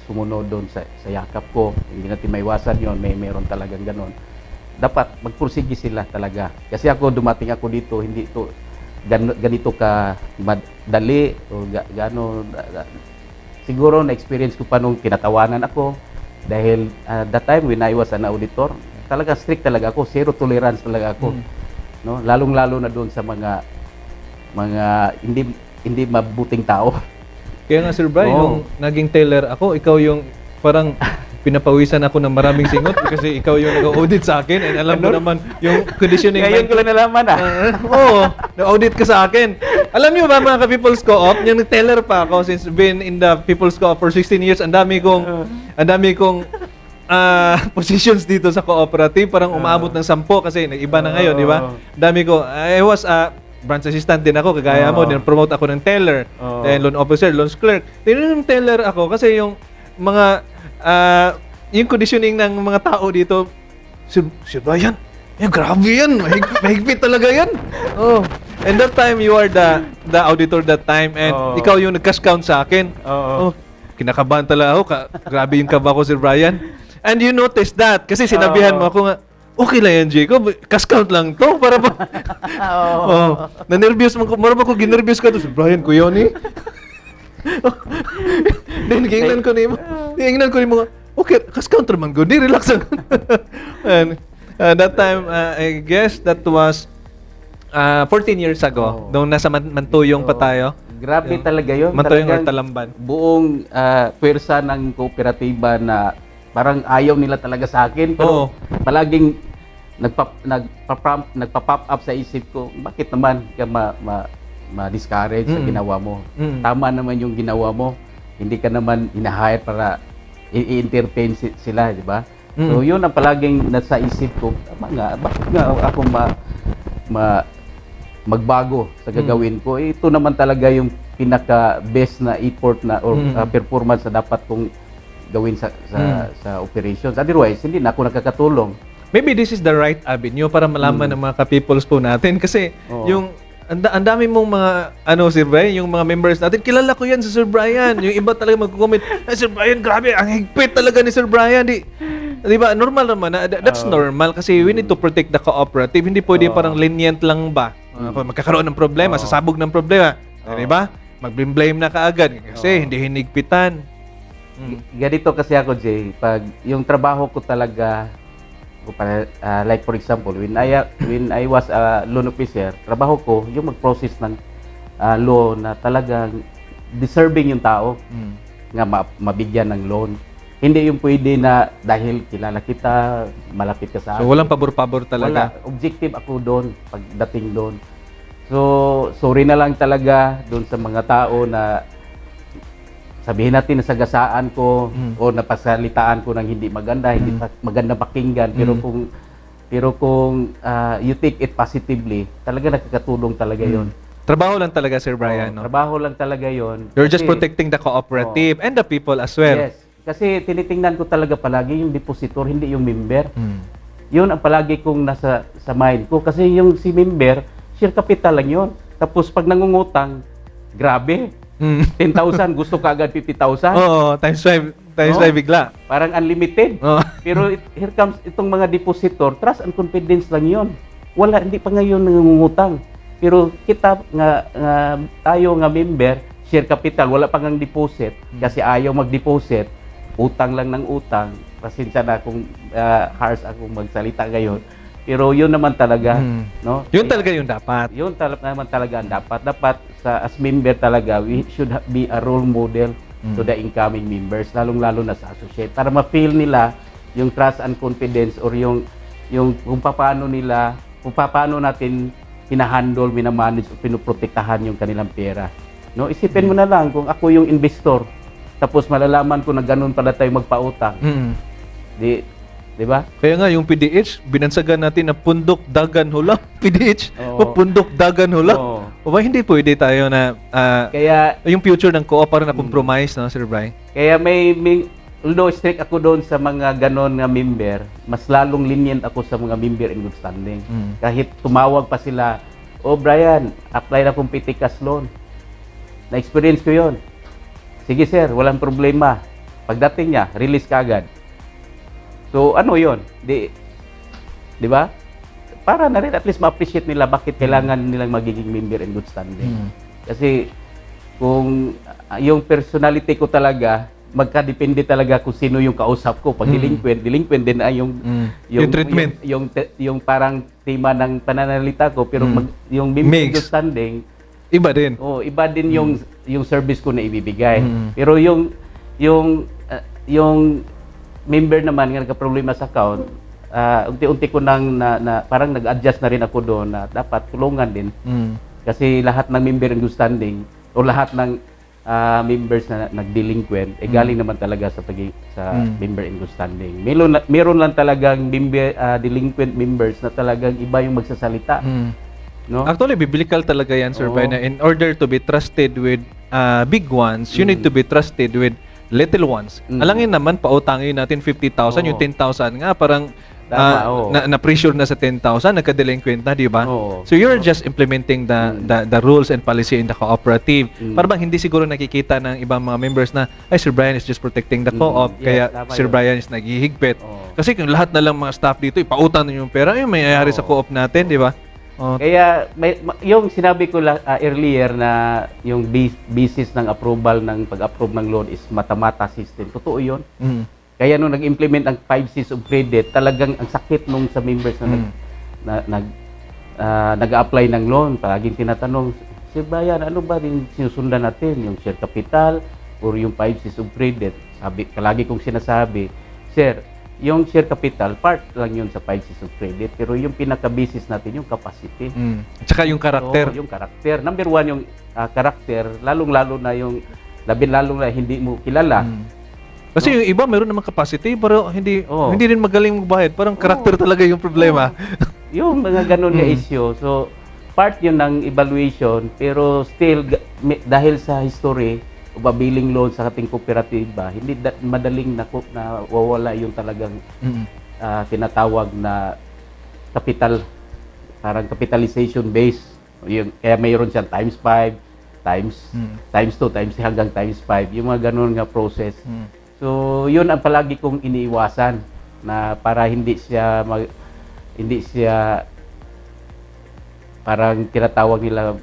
sumunod doon sa yakap ko. Hindi natin maiwasan yon, mayroon talagang ganon. Dapat magpursige sila talaga. Kasi dumating ako dito, hindi ito ganito ka madali o siguro na-experience ko pa nung kinatawanan ako dahil that time when I was an auditor, talaga strict talaga ako, zero tolerance talaga ako. No? Lalong-lalo na doon sa mga hindi mabuting tao. Kaya nga Sir Brian, nung naging teller ako, ikaw yung parang pinapawisan ako ng maraming singot kasi ikaw yung nag-audit sa akin and alam mo naman yung conditioning. Ngayon ko lang nalaman Oo, nag-audit ka sa akin. Alam niyo ba mga ka-People's Co-op, yung teller pa ako since been in the People's Co-op for 16 years, ang dami kong positions dito sa cooperative, parang umaabot ng 10 kasi nag-iba na ngayon, di ba? Dami ko, I was branch assistant din ako, kagaya mo, din-promote ako ng teller, then loan officer, loans clerk. Yung teller ako kasi yung mga, yung conditioning ng mga tao dito, Sir Brian, grabe yan, mahigpit talaga yan. And that time, you are the auditor that time, and ikaw yung nag-cash count sa akin. Kinakabahan talaga ako, grabe yung kaba ko, Sir Brian. And you noticed that, kasi sinabihan mo ako nga, okay lang yan, Jacob. Cash count lang to. Para ba? Na-nervyos mo. Marami ko ginervyos ka to. Brian, kuya ni. Then giingnan ko nimo. Okay, kas counter man good. Di relax lang. And that time I guess that was 14 years ago. Doon nasa Mantuyong pa tayo. Grabe talaga yun. Mantuyong or Talagang Talamban. buong pwersa ng kooperatiba na parang ayaw nila talaga sa akin. Pero palaging nagpa-pop up sa isip ko, bakit naman ka ma-discourage sa ginawa mo? Tama naman yung ginawa mo. Hindi ka naman hinahire para i-entertain sila, di ba? So yun ang palaging nasa isip ko, tama nga, bakit nga ako magbago sa gagawin ko? Ito naman talaga yung pinaka-best na effort na or performance na dapat kong gawin sa operations. Otherwise, hindi na ako nakakatulong. Maybe this is the right avenue para malaman ng mga ka-peoples po natin kasi yung ang dami mong mga Sir Brian, yung mga members natin, kilala ko yan si Sir Brian. Yung iba talaga mag-comment, Sir Brian, grabe, ang higpit talaga ni Sir Brian. Di ba? Normal naman. That's normal kasi we need to protect the cooperative. Hindi pwede parang lenient lang ba? Magkakaroon ng problema, sasabog ng problema. Di ba? Mag-blame na kaagad kasi hindi hinigpitan. Ganito kasi ako, Jay, pag yung trabaho ko talaga, like for example, when I was a loan officer, trabaho ko yung mag-process ng law na talagang deserving yung tao nga mabigyan ng loan. Hindi yung pwede na dahil kilala kita, malapit ka sa akin. So walang pabor-pabor talaga? Wala. Objective ako doon, pagdating doon. So, sorry na lang talaga doon sa mga tao na sabihin natin na sagasaan ko o napasalitaan ko ng hindi maganda, hindi maganda pakinggan, pero kung you take it positively, talaga nakakatulong talaga 'yon. Trabaho lang talaga, Sir Brian, no? Trabaho lang talaga 'yon. You're just protecting the cooperative and the people as well. Yes. Kasi tinitingnan ko talaga palagi yung depositor, hindi yung member. 'Yun ang palagi kong nasa sa mind ko kasi yung si member, share capital lang 'yon. Tapos pag nangungutang, grabe. 10,000, gusto ka agad 50,000. Oo, times 5 bigla. Parang unlimited. Pero here comes itong mga depositor, trust and confidence lang 'yon. Wala, hindi pa ngayon nangungutang. Pero kita nga tayo nga member, share capital, wala pa ngang deposit kasi ayaw mag-deposit, utang lang ng utang. Pasensya na kung harsh akong magsalita ngayon. Pero yun naman talaga, no? Yun talaga yung dapat. Yun naman talaga ang dapat. Dapat as member talaga, we should be a role model to the incoming members, lalong-lalo na sa associate, para ma-feel nila yung trust and confidence or yung kung paano natin hinahandle, minamanage o pinoprotektahan yung kanilang pera. No, isipin mo na lang kung ako yung investor, tapos malalaman ko na ganun pala tayo magpautang. Di ba? Kaya nga yung PDH, binansagan natin na pundok dagan hula. PDH, pundok dagan hula. O ba hindi pwede tayo na kaya yung future ng co-op para na compromise, no, Sir Brian? Kaya may although strict ako doon sa mga ganon nga member, mas lalong lenient ako sa mga member in good standing. Kahit tumawag pa sila, Brian, apply na kong PTCAS loan. Na-experience ko yon. Sige sir, walang problema. Pagdating niya, release ka agad. So ano yon? Di ba? Para na rin at least ma-appreciate nila bakit kailangan nilang magiging member in good standing. Kasi kung yung personality ko talaga, magkadepende talaga kung sino yung kausap ko. Pag delinquent din ay yung treatment. Yung parang tema ng pananalita ko, pero yung member in good standing, iba din. Iba din yung service ko na ibibigay. Pero yung member naman nga nagka-problema sa account, unti-unti ko parang nag-adjust na rin ako doon na dapat tulungan din. Kasi lahat ng member in good standing o lahat ng members na nag-delinquent, galing naman talaga sa member in good standing. Meron lang talagang delinquent members na talagang iba yung magsasalita. No? Actually, biblical talaga yan, Sir Brian. In order to be trusted with big ones, you need to be trusted with little ones. Alangin naman, pautangin natin 50,000, yung 10,000 nga, parang na-pressure na sa 10,000, nagka-delinquent na, di ba? So you're just implementing the rules and policy in the cooperative. Para bang hindi siguro nakikita ng ibang mga members na, ay, Sir Brian is just protecting the co-op, kaya Sir Brian is naghihigpit. Kasi kung lahat na lang mga staff dito, ipautang na yung pera, yung mayayari sa co-op natin, di ba? Oh. Kaya yung sinabi ko earlier na yung basis ng approval ng pag-approve ng loan is mata-mata system. Totoo 'yun. Mm. Kaya nung nag-implement ang 5 Cs of credit, talagang ang sakit nung sa members na nag-apply ng loan. Palaging tinatanong, Sir Brian, ano ba rin sinusundan natin? Yung share capital or yung 5 Cs of credit? Palagi kong sinasabi, Sir, yung share capital, part lang yun sa 5 Cs of credit. Pero yung pinaka-basis natin, yung capacity. At saka yung karakter. So, yung karakter. Number 1, yung karakter, lalong-lalo na yung lalong na hindi mo kilala. Kasi yung iba meron naman capacity pero hindi rin magaling magbayad. Parang karakter talaga yung problema. Yung mga ganun na issue. So, part yun ng evaluation pero still dahil sa history o babiling loan sa ating kooperatiba, hindi madaling nawawala yung talagang tinatawag na capital, parang capitalization base. Kaya mayroon siyang times 5, times 2, times 3 hanggang times 5. Yung mga ganun nga process. So, yun ang palagi kong iniiwasan na para hindi siya parang tinatawag nila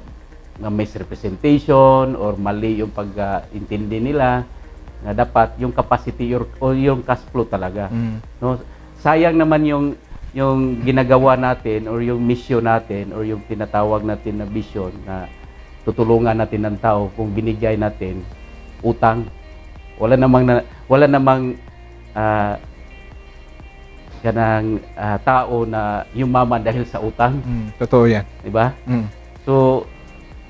na misrepresentation or mali yung pag-intindi nila na dapat yung capacity o yung cash flow talaga. No? Sayang naman yung ginagawa natin or yung mission natin or yung tinatawag natin na vision na tutulungan natin ng tao kung binigay natin utang. Wala namang kanang tao na yumaman dahil sa utang. Totoo yan. Diba? So,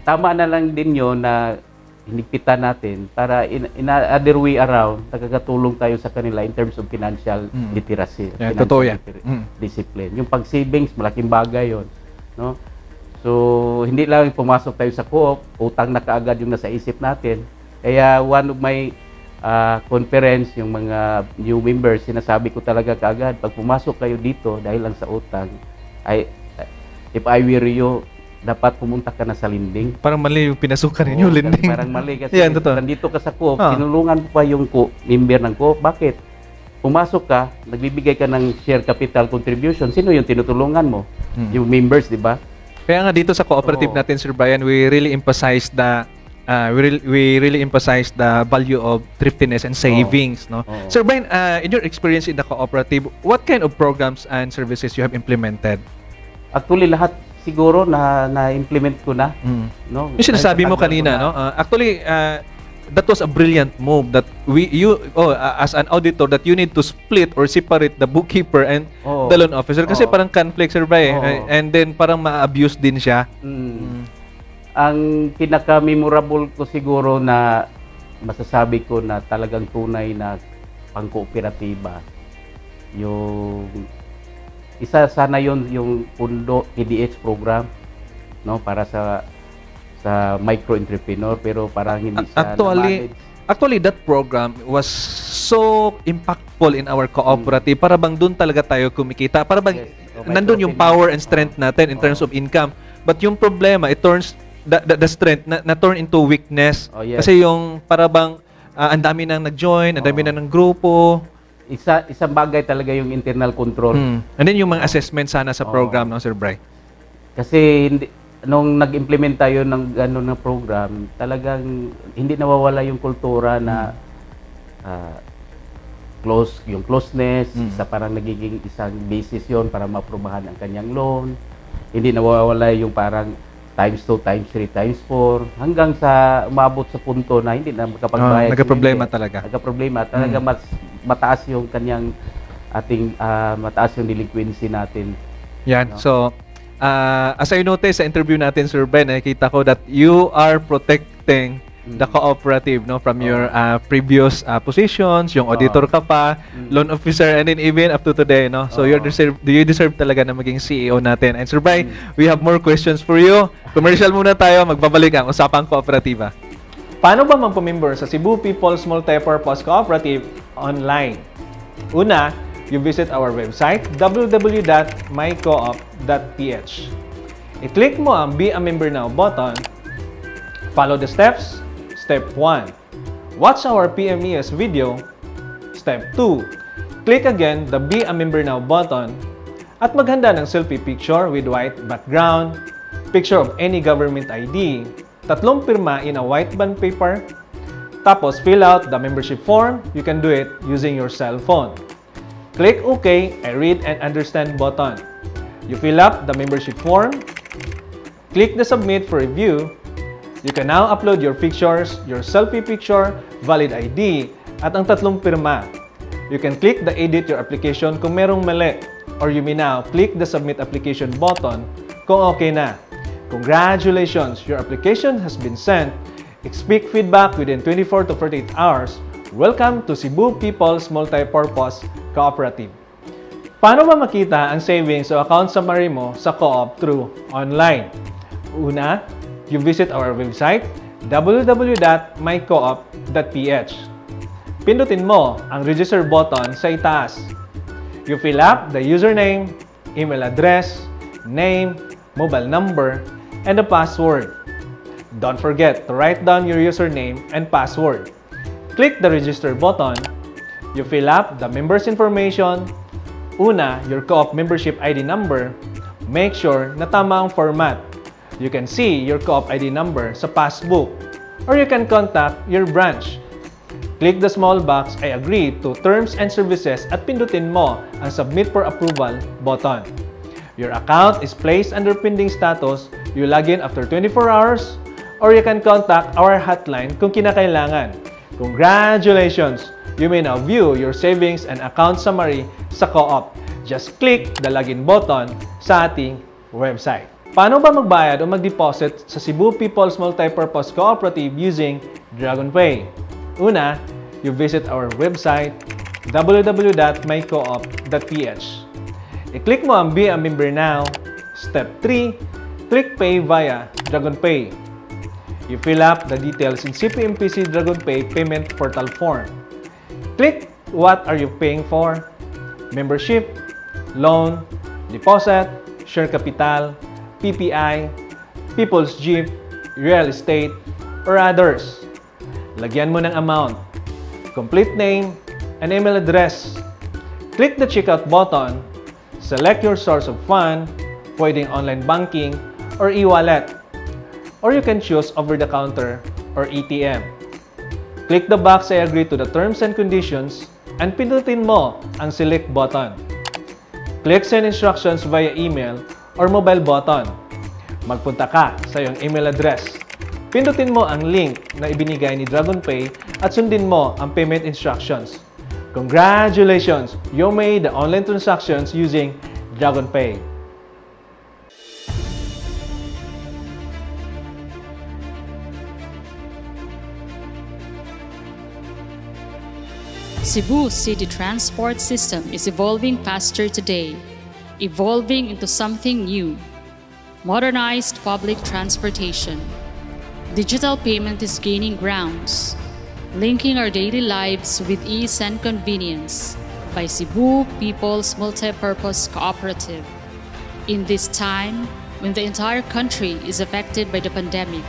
tama na lang din yun na hinigpitan natin para in other way around, nakakatulong tayo sa kanila in terms of financial literacy. Yeah, totoo yan. Discipline. Yung pag-savings, malaking bagay yun. No? So, hindi lang pumasok tayo sa co-op, utang na kaagad yung nasa isip natin. Kaya one of my conference, yung mga new members, sinasabi ko talaga kaagad, pag pumasok kayo dito dahil lang sa utang, if I were you, dapat pumunta ka na sa lending. Parang mali yung pinasukan ninyo, lending. Parang mali kasi nandito ka sa co-op, tinulungan mo pa yung member ng co-op. Bakit? Pumasok ka, nagbibigay ka ng share capital contribution, sino yung tinutulungan mo? Yung members, di ba? Kaya nga dito sa cooperative natin, Sir Brian, we really emphasize the value of thriftiness and savings, no? Sir Brian, in your experience in the cooperative, what kind of programs and services you have implemented? Actually, lahat siguro na-implement ko na, no? Yung sinasabi mo kanina, no? Actually, that was a brilliant move that as an auditor, that you need to split or separate the bookkeeper and the loan officer kasi parang conflict, Sir Brian, and then parang ma-abuse din siya. Ang pinaka-memorable ko siguro na masasabi ko na talagang tunay na pangkooperatiba, yung isa sana yung Pundo PDH program, no, para sa micro-entrepreneur, pero parang hindi siya Actually, that program was so impactful in our cooperative. Para bang doon talaga tayo kumikita. Para bang nandun yung power and strength natin in terms of income. But yung problema, it turns the strength na turn into weakness. Kasi yung para bang ang dami nang nag-join, ang dami na ng grupo. Isang bagay talaga yung internal control. And then yung mga assessment sana sa program, no, Sir Bry? Kasi nung nag-implement tayo ng gano'n na program, talagang hindi nawawala yung kultura na yung closeness, isa parang nagiging isang basis yon para maprobahan ang kanyang loan. Hindi nawawala yung parang times 2, times 3, times 4, hanggang sa umabot sa punto na hindi na makapagbayad. Nagka-problema talaga. Nagka-problema. Talaga mataas yung kanyang mataas yung delinquency natin. Yan. No? So, as I noticed sa interview natin, Sir Ben, nakita ko that you are protecting the cooperative, no, from your previous positions, yung auditor ka pa, loan officer, and then even up to today, no. So you deserve talaga na maging CEO natin. And Sir Bry, we have more questions for you. Commercial muna tayo, magbabalik ang usapang kooperatiba. Paano ba magpamember sa Cebu People's Multipurpose Cooperative online? Una, you visit our website www.mycoop.ph. I-click mo ang Be a Member Now button. Follow the steps. Step 1. Watch our PMES video. Step 2. Click again the Be a Member Now button. at maghanda ng selfie picture with white background, picture of any government ID, 3 pirma in a white bond paper, tapos fill out the membership form. You can do it using your cell phone. Click OK and read and understand button. You fill up the membership form, click the submit for review. You can now upload your pictures, your selfie picture, valid ID, at ang 3 pirma. You can click the edit your application kung merong mali, or you may now click the submit application button kung okay na. Congratulations! Your application has been sent. Expect feedback within 24 to 48 hours. Welcome to Cebu People's Multipurpose Cooperative. Paano ba makita ang savings o account summary mo sa co-op through online? Una, you visit our website www.mycoop.ph. Pindutin mo ang register button sa itaas. You fill up the username, email address, name, mobile number, and the password. Don't forget to write down your username and password. Click the register button. You fill up the member's information. Una, your co-op membership ID number. Make sure na tama ang format. You can see your co-op ID number sa passbook, or you can contact your branch. Click the small box I agree to terms and services at pindutin mo ang submit for approval button. Your account is placed under pending status. You log in after 24 hours, or you can contact our hotline kung kinakailangan. Congratulations! You may now view your savings and account summary sa co-op. Just click the login button sa ating website. Paano ba magbayad o mag-deposit sa Cebu People's Multipurpose Cooperative using DragonPay? Una, you visit our website www.mycoop.ph. I-click mo ang Be a Member Now. Step 3, click Pay via DragonPay. You fill up the details in CPMPC DragonPay payment portal form. Click what are you paying for? Membership, loan, deposit, share capital, PPI, People's Jeep, real estate, or others. Lagyan mo ng amount, complete name, and email address. Click the checkout button. Select your source of fund, pwedeng online banking or e-wallet. Or you can choose over-the-counter or ATM. Click the box I agree to the terms and conditions and pindutin mo ang select button. Click send instructions via email or mobile button. Magpunta ka sa iyong email address. Pindutin mo ang link na ibinigay ni DragonPay at sundin mo ang payment instructions. Congratulations! You made the online transactions using DragonPay. Cebu City Transport System is evolving faster today, evolving into something new. Modernized public transportation. Digital payment is gaining grounds, linking our daily lives with ease and convenience by Cebu People's Multipurpose Cooperative. In this time, when the entire country is affected by the pandemic,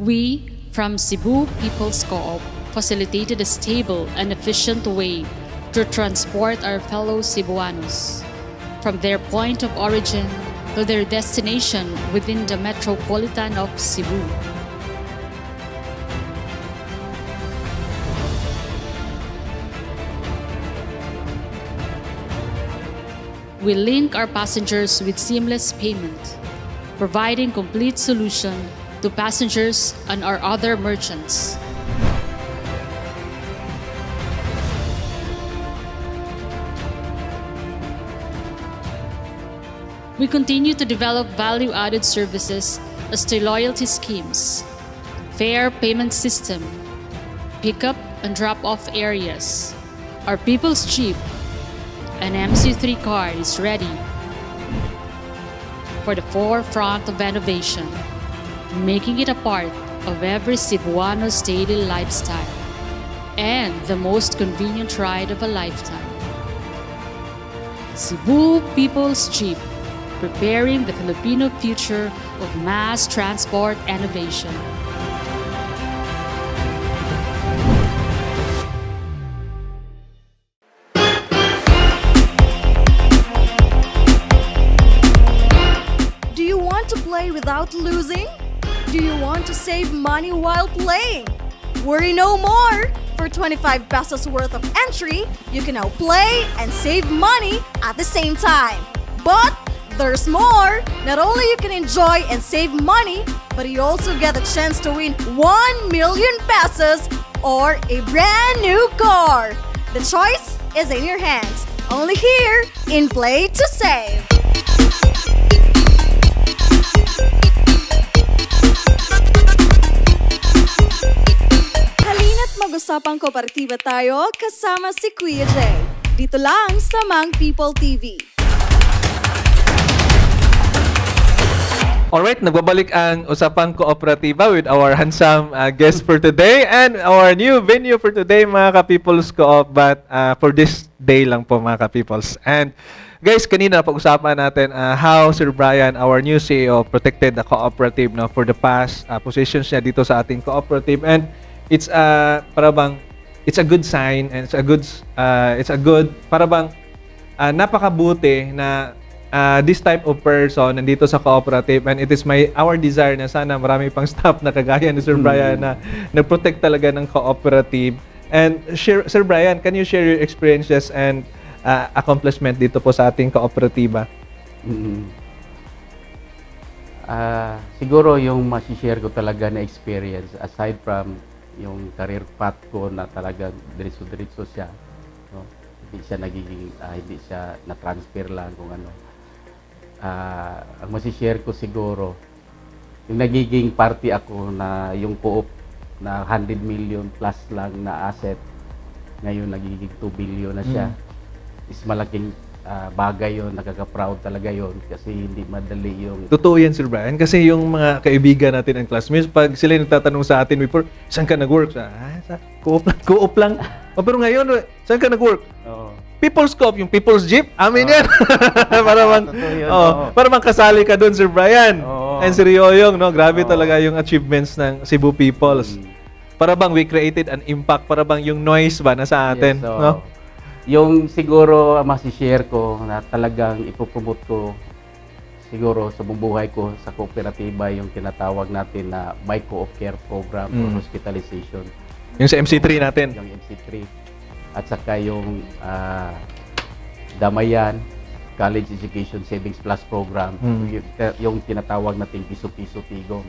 we from Cebu People's Co-op facilitated a stable and efficient way to transport our fellow Cebuanos from their point of origin to their destination within the metropolitan of Cebu. We link our passengers with seamless payment, providing complete solution to passengers and our other merchants. We continue to develop value-added services as to loyalty schemes, fare payment system, pickup and drop-off areas. Our People's Jeep, an MC3 car, is ready for the forefront of innovation, making it a part of every Cebuano's daily lifestyle and the most convenient ride of a lifetime. Cebu People's Jeep, preparing the Filipino future of mass transport innovation. without losing? Do you want to save money while playing? Worry no more! For 25 pesos worth of entry, you can now play and save money at the same time. But there's more! Not only you can enjoy and save money, but you also get a chance to win 1 million pesos or a brand new car. The choice is in your hands. Only here in Play to Save. Halina't mag-usapang kooperatiba tayo kasama si Kuya Jay. Dito lang sa Mang People TV. Alright, nagbabalik ang Usapang Kooperatiba with our handsome guest for today and our new venue for today, mga ka-People's Co-op, but for this day lang po, mga ka-People's. And guys, kanina pag-usapan natin how Sir Brian, our new CEO, protected the cooperative for the past positions niya dito sa ating cooperative, and it's it's a good sign and it's a good napakabuti na this type of person nandito sa cooperative, and it is our desire na sana marami pang staff na kagaya ni Sir Brian na nag-protect talaga ng cooperative. And Sir Brian, can you share your experiences and accomplishment dito po sa ating kooperatiba? Siguro yung masishare ko talaga na experience, aside from yung career path ko na talagang diretso-diretso siya, no? Hindi siya hindi siya na-transfer lang kung ano. Ang masishare ko siguro, yung nagiging party ako na yung co-op na 100 million plus lang na asset, ngayon nagiging 2 billion na siya. Is malaking bagay yun, nakaka-proud talaga yun kasi hindi madali yung... Totoo yan, Sir Brian, kasi yung mga kaibigan natin and classmates, pag sila nagtatanong sa atin before, saan ka nag-work? Sa co-op lang. Pero ngayon, saan ka nag-work? People's Co-op, yung People's Jeep, amin yan. Para bang kasali ka doon, Sir Brian. And Sir Yoyong, no? Grabe talaga yung achievements ng Cebu Peoples. Para bang we created an impact, para bang yung noise ba na sa atin, yes, no? Yung siguro masishare ko na talagang ipopromote ko siguro sa buhay ko sa kooperatiba, yung tinatawag natin na My Co-op Care Program for Hospitalization. Yung sa MC3 natin. Yung MC3. At saka yung Damayan College Education Savings Plus Program, yung tinatawag nating piso-piso tigong.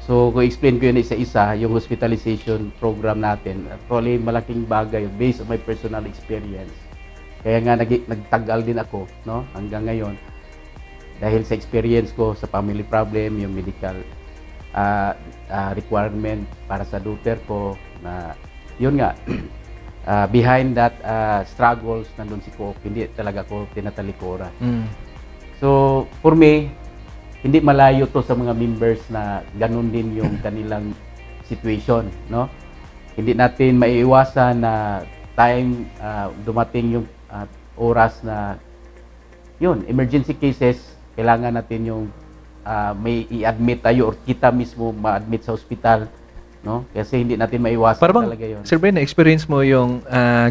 So, kung explain ko yun isa-isa, yung hospitalization program natin, actually malaking bagay based on my personal experience. Kaya nga nagtagal din ako, no, hanggang ngayon. Dahil sa experience ko sa family problem, yung medical requirement para sa daughter ko, na yun nga, behind that struggles nandun si Co-op, hindi talaga ko tinatalikora. So, for me, hindi malayo to sa mga members na ganun din yung kanilang situation, no? Hindi natin maiiwasan na time dumating yung oras na yun, emergency cases, kailangan natin yung may i-admit tayo or kita mismo ma-admit sa ospital, no? Kasi hindi natin maiwasan talaga yun. Sir Ben, na-experience mo yung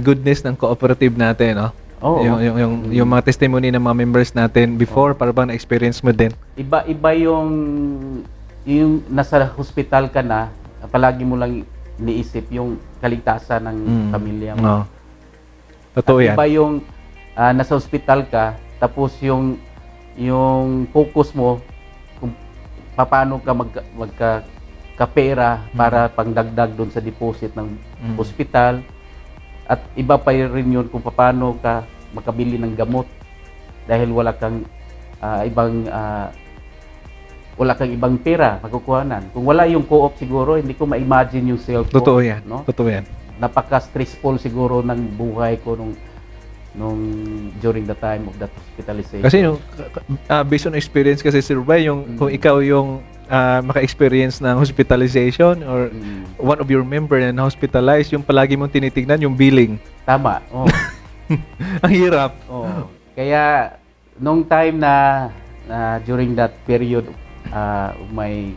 goodness ng cooperative natin, no? Yung mga testimony ng mga members natin before, para bang na-experience mo din? Iba yung nasa hospital ka na, palagi mo lang iniisip yung kaligtasan ng pamilya mo. Totoo yan. Iba yung nasa hospital ka, tapos yung focus mo kung paano ka magkapera para pangdagdag doon sa deposit ng hospital. At iba pa rin yun kung paano ka makabili ng gamot dahil wala kang ibang pera makukuhanan. Kung wala yung Co-op siguro, hindi ko ma-imagine yung self ko. Totoo yan. No? Totoo yan. Napaka-stressful siguro ng buhay ko nung during the time of that hospitalization. Kasi based on experience kasi, Sir Bay, kung ikaw yung maka-experience ng hospitalization or one of your member na hospitalized, yung palagi mong tinitignan yung billing. Tama. Ang hirap. Kaya nung time na during that period of my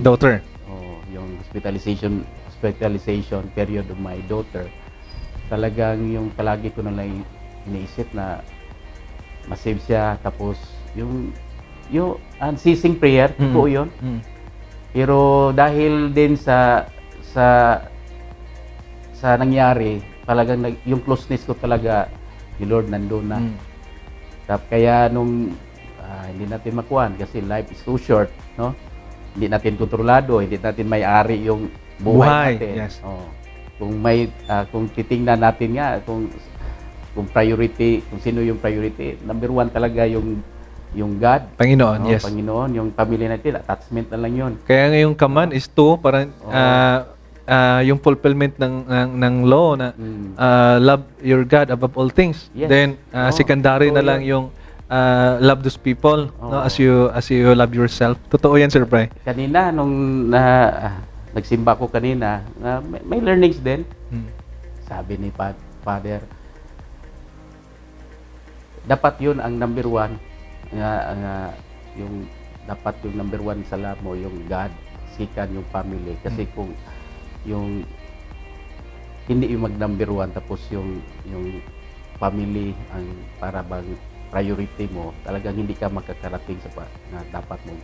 daughter, yung hospitalization period of my daughter, talagang yung palagi ko na lang iniisip na masave siya, tapos yung yung unceasing prayer, totoo yun. Mm. Pero dahil din sa nangyari, talagang yung closeness ko talaga, yung Lord nandun na. Mm. Kaya nung hindi natin makuhan kasi life is too short, no? Hindi natin kontrolado, hindi natin may-ari yung buhay natin. Yes. Oh. Kung titingnan natin nga kung priority, kung sino yung priority, number one talaga yung God, Panginoon, no? yes. Panginoon, yung pamilya natin, attachment na lang yun. Kaya ngayong command is to, parang yung fulfillment ng law na love your God above all things. Yes. Then secondary na lang yung love those people, no, as you love yourself. Totoo yan, Sir Bray. Kanina nung nagsimba ko kanina, may learnings din. Sabi ni Father, dapat yun ang number one, yung dapat yung number one sa love mo, yung God, second yung family. Kasi kung yung hindi yung mag number one tapos yung family ang para bang priority mo, talagang hindi ka makakarating sa na dapat mong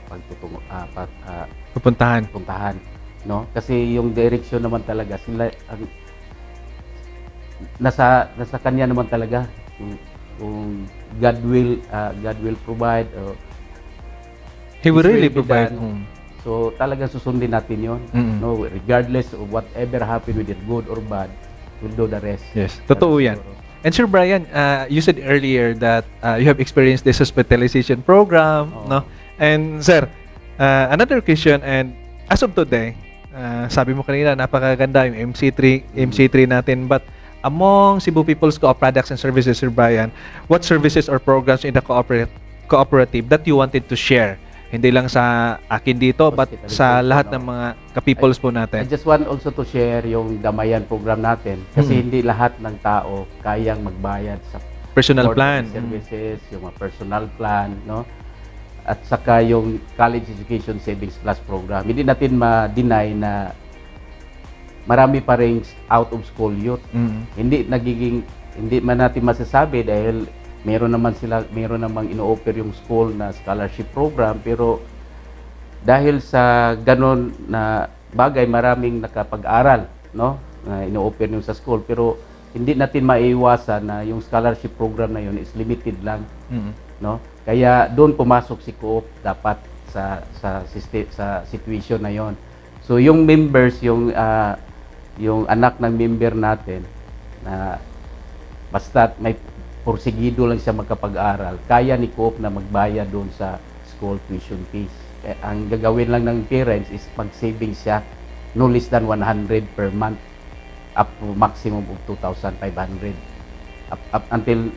puntahan, no? Kasi yung direction naman talaga sila ang nasa kanya naman talaga. Kung God will provide, He will really be provide. done. So talagang susundin natin 'yon. No, regardless of whatever happen with it, good or bad, we'll do the rest. Yes, totoo yan. And Sir Brian, you said earlier that you have experienced this hospitalization program, no? And Sir, another question, and as of today, sabi mo kanina, napakaganda yung MC3 natin, but among Cebu People's Co-op products and services, Sir Brian, what services or programs in the cooperative that you wanted to share? Hindi lang sa akin dito, but sa lahat ng mga ka-peoples po natin. I just want also to share yung Damayan program natin. Kasi hindi lahat ng tao kayang magbayad sa personal plan services, yung mga personal plan, no? At saka yung College Education Savings Plus program. Hindi natin ma-deny na marami pa ring out of school youth. Hindi man natin masasabi dahil meron namang ino-offer yung school na scholarship program, pero dahil sa ganon na bagay, maraming nakapag-aral, no? Na ino-offer yung sa school, pero hindi natin maiiwasan na yung scholarship program na yun is limited lang, no? Kaya doon pumasok si Co-op dapat sa situation na yon. So yung members, yung anak ng member natin na basta may porsigido lang siya magkapag-aral, kaya ni Co-op na magbayad doon sa school tuition fees. Ang gagawin lang ng parents is mag-saving siya no less than 100 per month up to maximum of 2,500 up until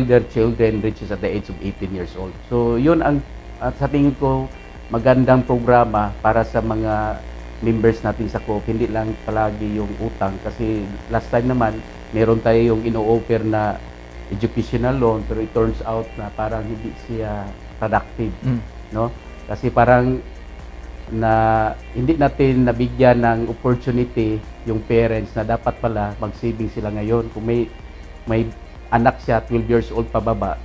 their children reaches at the age of 18 years old. So yun ang sa tingin ko magandang programa para sa mga members natin sa Co-op. Hindi lang palagi yung utang, kasi last time naman meron tayo yung ino-offer na educational loan, pero it turns out na parang hindi siya productive, no? Kasi parang hindi natin nabigyan ng opportunity yung parents na dapat pala mag-saving sila ngayon. Kung may anak siya 12 years old pababa,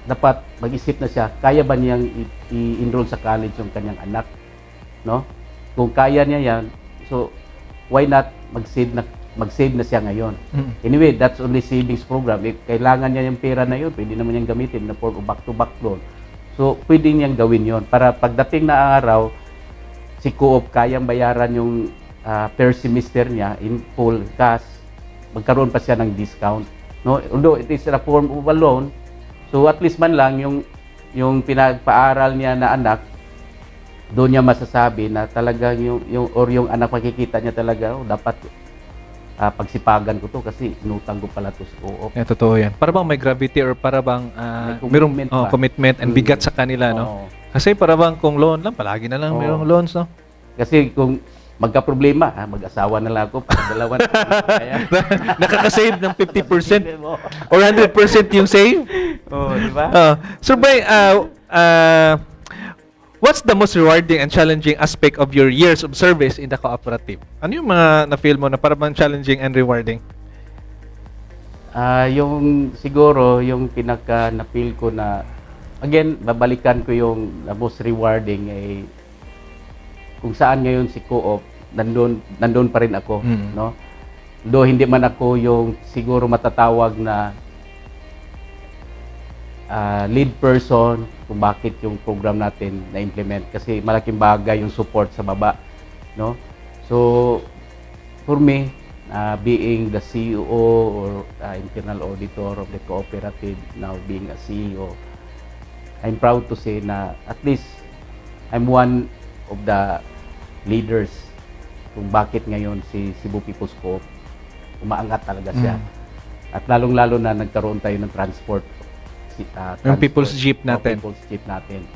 dapat mag-isip na siya, kaya ba niyang i-enroll sa college yung kanyang anak, no? Kung kaya niya yan, so why not mag-save na siya ngayon. Anyway, that's only savings program. If kailangan niya yung pera na yun, pwede naman niyang gamitin na form of back-to-back loan. So, pwede niyang gawin yon para pagdating na araw, si Co-op kayang bayaran yung per semester niya in full cash, magkaroon pa siya ng discount. No? Although it is a form of a loan, so at least man lang yung pinagpaaral niya na anak, doon niya masasabi na talaga yung anak makikita niya talaga, dapat pagsipagan ko to kasi inutang ko pala to sa Co-op. Yeah, totoo yan. Para bang may gravity or para bang mayroong commitment and bigat sa kanila, no? Kasi para bang kung loan lang, palagi na lang mayroong loans, no? Kasi kung magka-problema, mag-asawa na lang ako, dalawa na kaya. Nakaka-save ng 50% or 100% yung save? Di ba? Sir Bay, what's the most rewarding and challenging aspect of your years of service in the cooperative? Ano yung mga na-feel mo na parang challenging and rewarding? Yung siguro, yung pinaka na-feel ko na again, babalikan ko yung most rewarding ay kung saan ngayon si Co-op, nandun pa rin ako, no? Do hindi man ako yung siguro matatawag na lead person kung bakit yung program natin na implement kasi malaking bagay yung support sa baba, no? So for me, being the CEO or internal auditor of the cooperative, now being a CEO, I'm proud to say na at least I'm one of the leaders kung bakit ngayon si Cebu People's Co-op umaangat talaga siya. At lalong-lalo na nagkaroon tayo ng transport. Yung People's Jeep natin. People's Jeep natin.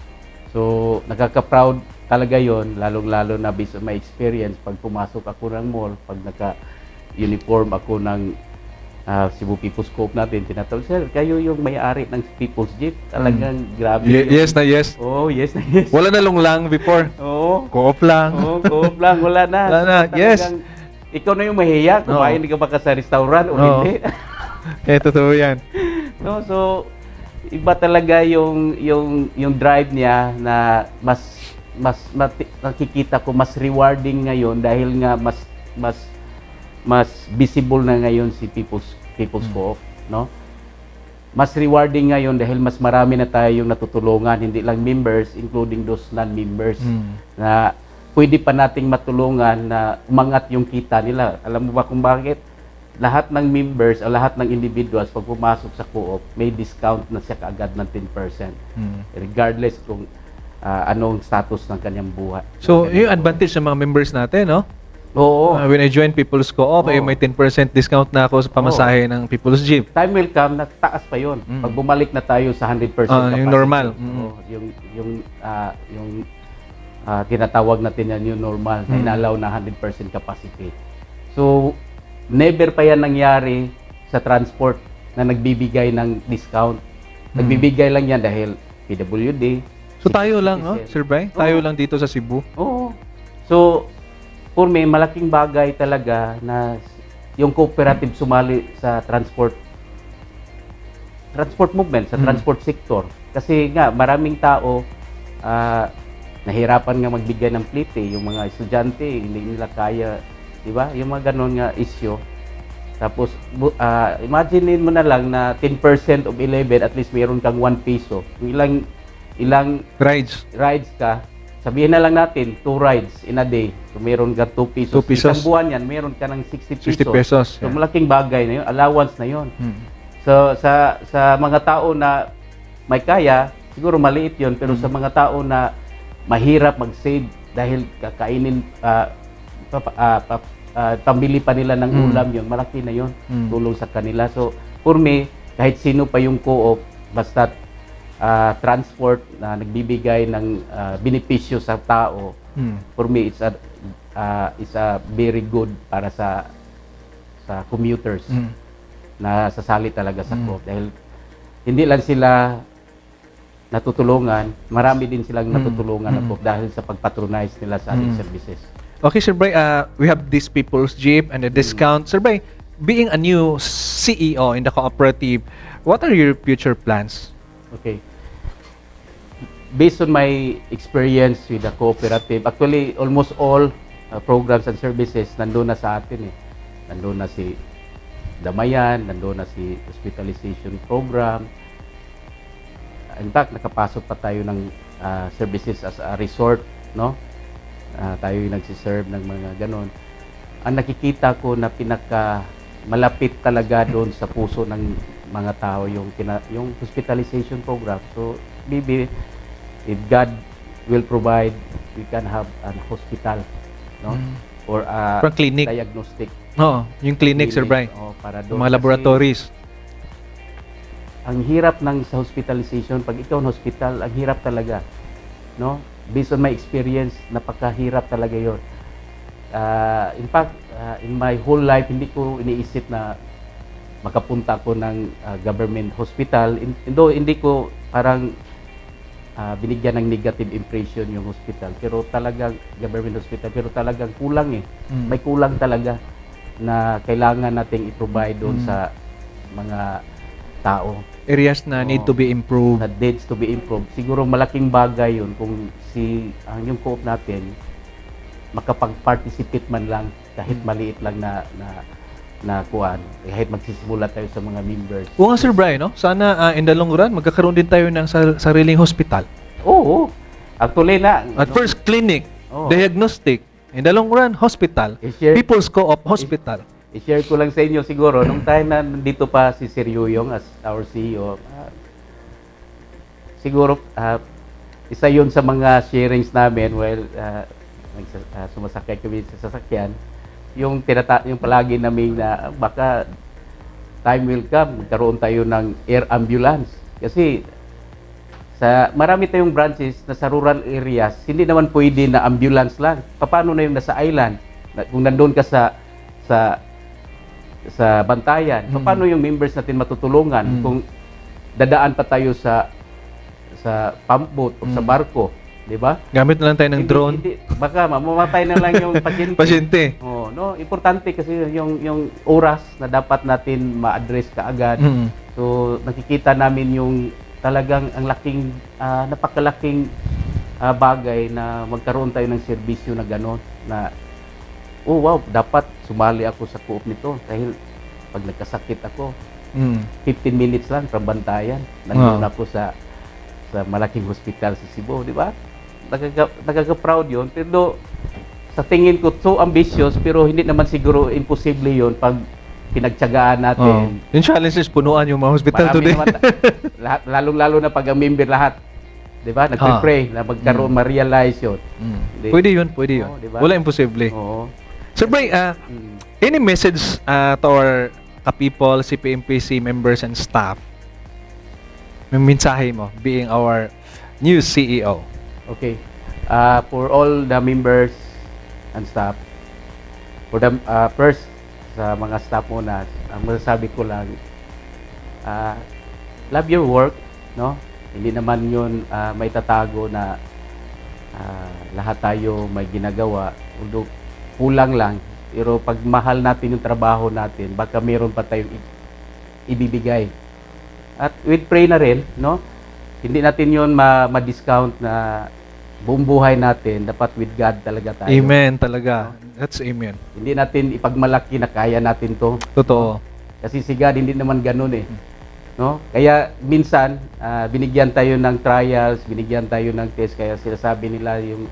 So, nakaka-proud talaga yon, lalong-lalo na based on my experience pag pumasok ako ng mall, pag naka-uniform ako ng Cebu People's Co-op natin, tinatawag, sir, kayo yung may-ari ng People's Jeep. Talagang grabe. Yes na yes. Oh, yes na yes. Wala na lang before. Oo. Co-op lang. Oo, Co-op lang. Wala na. Wala na, yes. Ikaw na yung mahiya, kumain ka ba ka sa restaurant o hindi. Totoo yan. No, so iba talaga yung drive niya na nakikita ko mas rewarding ngayon dahil nga mas visible na ngayon si People's Co-op, no? Mas rewarding ngayon dahil mas marami na tayong natutulungan, hindi lang members, including those non-members na pwede pa nating matulungan na umangat yung kita nila. Alam mo ba kung bakit? Lahat ng members o lahat ng individuals pag pumasok sa Co-op, may discount na siya kaagad ng 10%. Regardless kung anong status ng kanyang buhay. So, yung advantage ng mga members natin, no? Oo. When I join People's Co-op, may 10% discount na ako sa pamasahe ng People's Jeep. Time will come na taas pa yun. Pag bumalik na tayo sa 100% capacity. Yung normal. Yung tinatawag natin yan yung normal na inalaw na 100% capacity. So, never pa yan nangyari sa transport na nagbibigay ng discount. Nagbibigay lang yan dahil PWD. So, tayo lang, no, Sir Bray? Tayo lang dito sa Cebu. Oo. So, for me, malaking bagay talaga na yung cooperative sumali sa transport movement, sa transport sector. Kasi nga, maraming tao nahirapan nga magbigay ng plite, yung mga estudyante, hindi nila kaya, di ba? Yung mga ganon nga issue. Tapos, imaginein mo na lang na 10% of 11, at least mayroon kang 1 peso. Yung ilang rides ka, sabihin na lang natin, 2 rides in a day. So, meron ka 2 pesos. 2 pesos. Isang buwan yan, meron ka ng 60 pesos. 60 pesos. So, malaking bagay na yun. Allowance na yun. So, sa mga tao na may kaya, siguro maliit yun. Pero sa mga tao na mahirap mag-save dahil kakainin, pambili pa nila ng ulam yun, malaki na yun. Tulong sa kanila. So, for me, kahit sino pa yung Co-op, basta transport na nagbibigay ng benepisyo sa tao, for me it's a very good para sa commuters na sasali talaga sa Co-op dahil hindi lang sila natutulungan, marami din silang natutulungan na Co-op dahil sa pagpatronize nila sa ating services. Okay, Sir Bray, we have this People's Jeep and the discount. Sir Bray, being a new CEO in the cooperative, what are your future plans? Okay. Based on my experience with the cooperative, actually almost all programs and services nandun na sa atin eh. Nandun na si Damayan, nandun na si hospitalization program. In fact, nakapasok pa tayo ng services as a resort, no? Tayo yung nagsiserve ng mga ganon. Ang nakikita ko na pinaka malapit talaga doon sa puso ng mga tao yung hospitalization program. So, maybe if God will provide, we can have an hospital, no? Or a clinic. Diagnostic. Yung clinic, Sir Bray. Para doon. Mga laboratories. Ang hirap ng sa hospitalization, pag ikaw ng hospital, ang hirap talaga, no? Based on my experience, napakahirap talaga yon. In fact, in my whole life, hindi ko iniisip na makapunta ko ng government hospital. Though hindi ko parang binigyan ng negative impression yung hospital. Pero talagang government hospital, pero talagang kulang eh. May kulang talaga na kailangan nating i-provide doon sa mga tao Areas na need to be improved. na needs to be improved. Siguro malaking bagay yun kung ang yung co-op natin makapag-participate man lang kahit maliit lang na kuan, kahit magsisimula tayo sa mga members. Oo nga, Sir Brian, no? Sana in the long run, magkakaroon din tayo ng sariling hospital. Oo. Actually na. At first, clinic, Oo. diagnostic. In the long run, hospital. I-share- People's Co-op Hospital. I-share ko lang sa inyo siguro, nung time na nandito pa si Sir Yuyong as our CEO, siguro isa yun sa mga sharings namin while sumasakay kami sa sasakyan, yung palagi namin na baka time will come, magkaroon tayo ng air ambulance. Kasi marami tayong branches na sa rural areas, hindi naman pwede na ambulance lang. Paano na yung nasa island? Kung nandun ka sa bantayan, paano yung members natin matutulungan kung dadaan pa tayo sa pump boat o sa barko, di ba? Gamit na lang tayo ng drone. Baka mamamatay na lang yung pasyente. Pasyente. Oh, no, importante kasi yung oras na dapat natin ma-address kaagad. So nakikita namin yung talagang ang napakalaking bagay na magkaroon tayo ng serbisyo na gano'n na oh wow, dapat sumali ako sa co-op nito dahil pag nagkasakit ako 15 minutes lang from bantayan nandun ako sa malaking hospital sa Cebu, di ba? Nagkaka-proud yun, pero sa tingin ko so ambitious, pero hindi naman siguro imposible yun pag pinagtiyagaan natin. Yung challenges, punuan yung mga hospital Marami today. naman, lalong-lalo na pag ang member lahat, di ba? Nagpre-pray na magkaroon, ma-realize yun. Pwede yun, pwede yun. Diba? Wala imposible. Oo. Sir Bray, any message to our people, CPMPC members and staff? May mensahe mo, being our new CEO. Okay. For all the members and staff, for the first, sa mga staff muna, ang masasabi ko lang, love your work, no? Hindi naman yun may tatago na lahat tayo may ginagawa, although kulang lang, pero pag mahal natin yung trabaho natin, baka meron pa tayong ibibigay. At with pray na rin, no? Hindi natin yun ma-discount na buong buhay natin, dapat with God talaga tayo. Amen talaga. That's amen. Hindi natin ipagmalaki na kaya natin to. Totoo. Kasi si God hindi naman ganun eh. No? Kaya minsan, binigyan tayo ng trials, binigyan tayo ng test, kaya sinasabi nila yung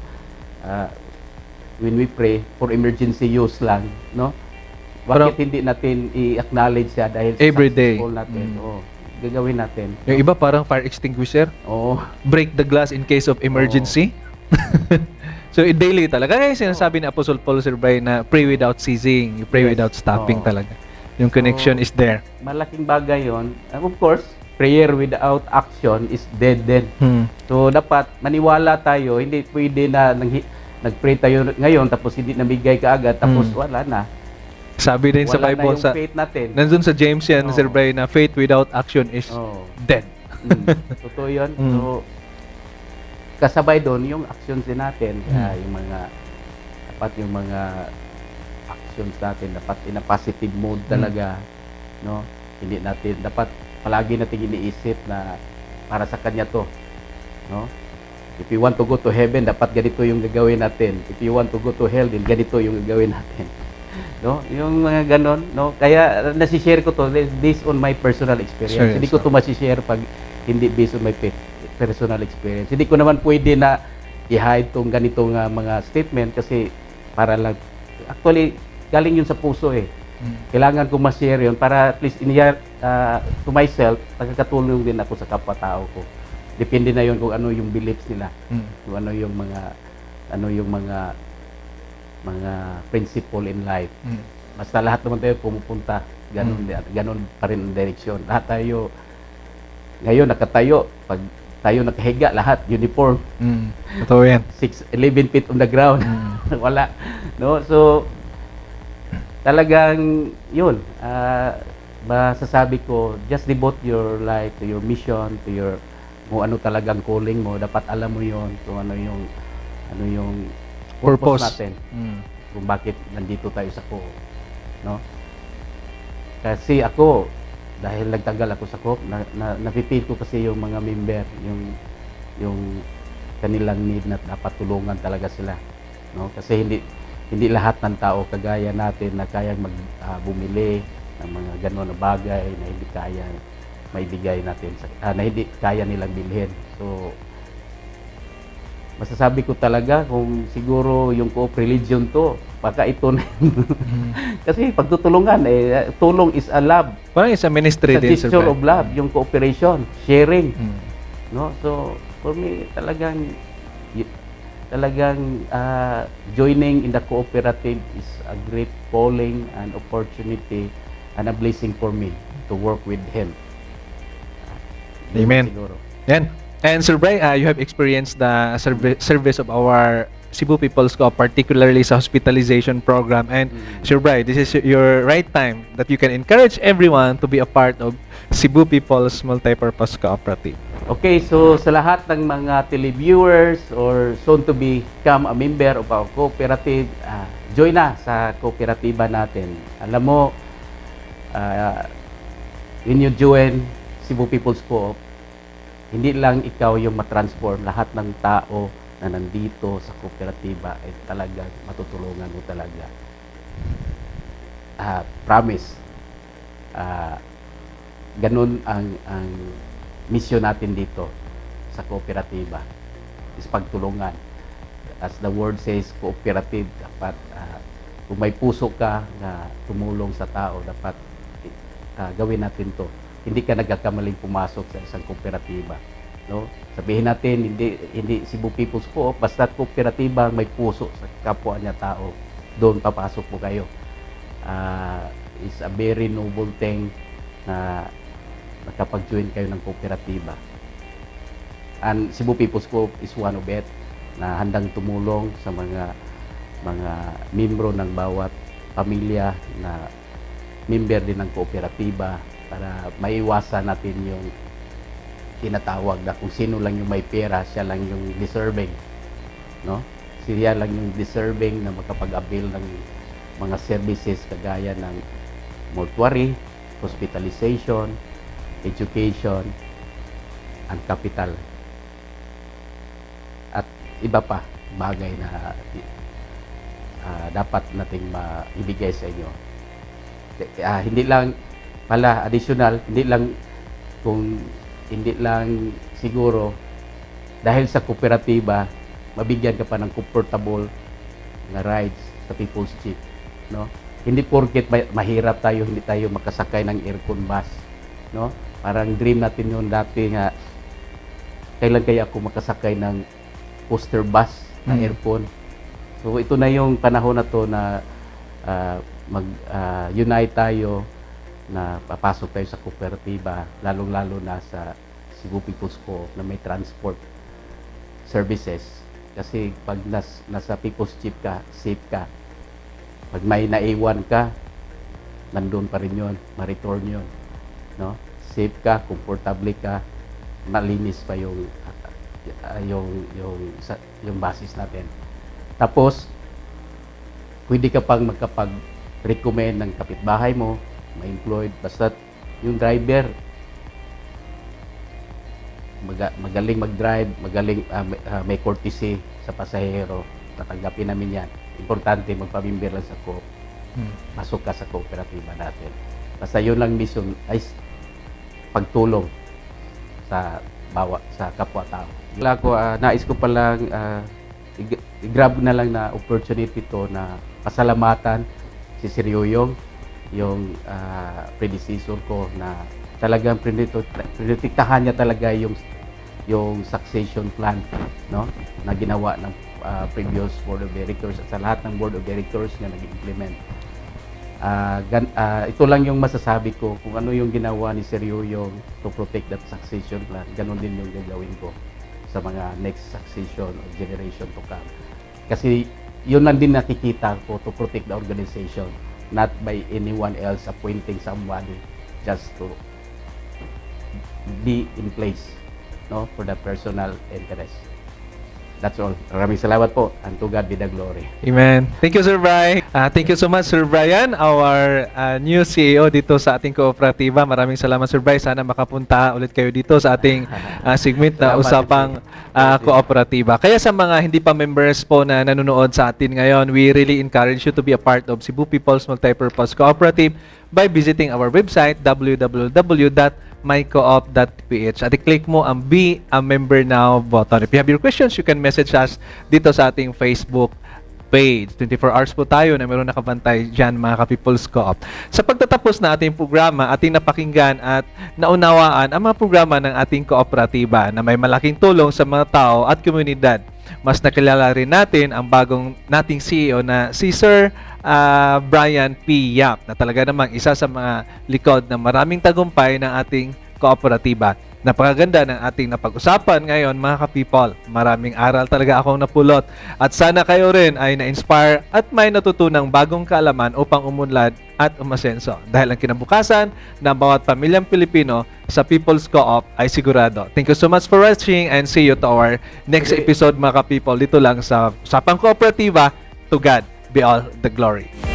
when we pray for emergency use lang, no? Bakit hindi natin i-acknowledge siya dahil every day natin? Oo, gagawin natin. Yung iba parang fire extinguisher. Oo. Break the glass in case of emergency. So daily talaga. Kaya sinasabi ni Apostle Paul, Sir Brian, na pray without ceasing. You pray without stopping talaga. Yung connection is there. Malaking bagay yon. Of course, prayer without action is dead then. So dapat maniwala tayo, hindi pwede na nag-pray tayo ngayon tapos hindi nabigay kaagad tapos wala na. Sabi din sa Bible, sa faith natin. Nandun sa James yan, Sir Brian, na faith without action is dead. Totoo yun. So, kasabay doon yung actions din natin. Yung mga actions natin dapat in a positive mode talaga, no? Hindi natin dapat palagi nating iniisip na para sa kanya to, no? If you want to go to heaven, dapat ganito yung gagawin natin. If you want to go to hell, din ganito yung gagawin natin. No? Yung mga ganon, no? Kaya nasi-share ko to based on my personal experience. Sure, hindi ko to ma-share pag hindi based on my personal experience. Hindi ko naman pwede na i-hide tong ganitong mga statement kasi para lang actually galing yun sa puso eh. Kailangan ko ma-share yun para at least to myself, nakakatulong din ako sa kapwa-tao ko. Depende na yun kung ano yung beliefs nila. Kung ano yung mga principle in life. Basta lahat naman tayo pumupunta. Ganun pa rin ang direksyon. Lahat tayo, ngayon nakatayo. Pag tayo nakahiga, lahat uniform. Totoo yan. 11 feet on the ground. Wala. No? So, talagang yun. Masasabi ko, just devote your life to your mission, to your kung ano talagang calling mo. Dapat alam mo yun kung ano yung purpose natin. Kung bakit nandito tayo sa co, no? Kasi ako dahil nagtagal ako sa co-op, napipil ko kasi yung mga member, yung kanilang need na dapat tulungan talaga sila, no? Kasi hindi lahat ng tao kagaya natin na kayang bumili ng mga gano'n na bagay na hindi kaya maibigay natin na hindi kaya nilang bilhin. So masasabi ko talaga kung siguro yung co-op religion to, baka ito na kasi pagtutulungan, tulong is a love. Parang isa ministry Sa din, Sir gesture Brian. of love, yung cooperation, sharing. No? So, for me, talagang joining in the cooperative is a great calling and opportunity and a blessing for me to work with him. Amen. Siguro. Yan. And Sir Brian, you have experienced the service of our Cebu People's Co-op, particularly sa hospitalization program. And Sir Brian, this is your right time that you can encourage everyone to be a part of Cebu People's Multipurpose Cooperative. Okay, so sa lahat ng mga televiewers or soon to become a member of our cooperative, join na sa kooperatiba natin. Alam mo, when you join Cebu People's Co-op, hindi lang ikaw yung matransform, lahat ng tao na nandito sa kooperatiba ay talaga matutulungan mo talaga. Promise. Ganun ang mission natin dito sa kooperatiba, is pagtulungan. As the word says, cooperative, dapat kung may puso ka na tumulong sa tao, dapat gawin natin to. Hindi ka nagkakamaling pumasok sa isang kooperatiba, no? Sabihin natin hindi Cebu People's Co-op, basta kooperatiba may puso sa kapwa niya tao, doon papasok mo kayo. Is a very noble thing na nakapag-join kayo ng kooperatiba. And Cebu People's Co-op is one of it, na handang tumulong sa mga membro ng bawat pamilya na member din ng kooperatiba, para maiwasan natin yung tinatawag na kung sino lang yung may pera, siya lang yung deserving, no? Siya lang yung deserving na makapag-avail ng mga services kagaya ng mortuary, hospitalization, education, and capital. At iba pa bagay na dapat nating maibigay sa inyo. Hindi lang pala additional, hindi lang siguro dahil sa kooperatiba mabigyan ka pa ng comfortable na rides sa People's Jeep, no? Hindi porket mahirap tayo, hindi tayo makasakay ng aircon bus, no? Parang dream natin yun dati nga, kailan kaya ako makasakay ng coaster bus na aircon. So ito na yung panahon na to na mag-unite tayo, na papasok tayo sa kooperatiba, lalong-lalo na sa Cebu People's Co-op na may transport services. Kasi pag nasa People's Jeep ka, safe ka. Pag may naiwan ka, nandun pa rin yun, ma-return yun, no? Safe ka, comfortable ka, malinis pa yung basis natin. Tapos, pwede ka pang magkapag-recommend ng kapitbahay mo, ma-employed, basta yung driver magaling mag-drive, magaling may courtesy sa pasahero, tatanggapin namin yan. Importante, magpamimbir lang sa co-op. Pasok ka sa kooperatiba natin. Basta yun lang mission, ay pagtulong sa kapwa-tao. Nais ko palang i-grab na lang na opportunity to na pasalamatan si Sir Yoyong, yung predecessor ko, na talagang prinitikahan niya talaga yung succession plan, no, na ginawa ng previous board of directors at sa lahat ng board of directors na nag-implement. Ito lang yung masasabi ko, kung ano yung ginawa ni Sir Yoyong to protect that succession plan, ganun din yung gagawin ko sa mga next succession or generation to come. Kasi yun lang din nakikita ko, to protect the organization, not by anyone else appointing somebody just to be in place, no, for the personal interest. That's all. Maraming salamat po. And to God be the glory. Amen. Thank you, Sir Brian. Thank you so much, Sir Brian, our new CEO dito sa ating kooperatiba. Maraming salamat, Sir Brian. Sana makapunta ulit kayo dito sa ating segment na Salamat, usapang kooperatiba. Kaya sa mga hindi pa members po na nanonood sa atin ngayon, we really encourage you to be a part of Cebu People's Multipurpose Cooperative by visiting our website www.mycoop.ph at i-click mo ang Be a Member Now button. If you have your questions, you can message us dito sa ating Facebook page. 24 hours po tayo na meron nakabantay dyan, mga ka-People's Co-op. Sa pagtatapos na ating programa, ating napakinggan at naunawaan ang mga programa ng ating kooperatiba na may malaking tulong sa mga tao at komunidad. Mas nakilala rin natin ang bagong nating CEO na si Sir Brian P. Yap, na talaga namang isa sa mga likod ng maraming tagumpay ng ating kooperatiba. Napakaganda ng ating napag-usapan ngayon, mga ka-people. Maraming aral talaga akong napulot. At sana kayo rin ay na-inspire at may natutunang bagong kaalaman upang umunlad at umasenso. Dahil ang kinabukasan ng bawat pamilyang Pilipino sa People's Co-op ay sigurado. Thank you so much for watching and see you to our next episode, mga ka-people. Dito lang sa Usapang Kooperatiba. To God be all the glory.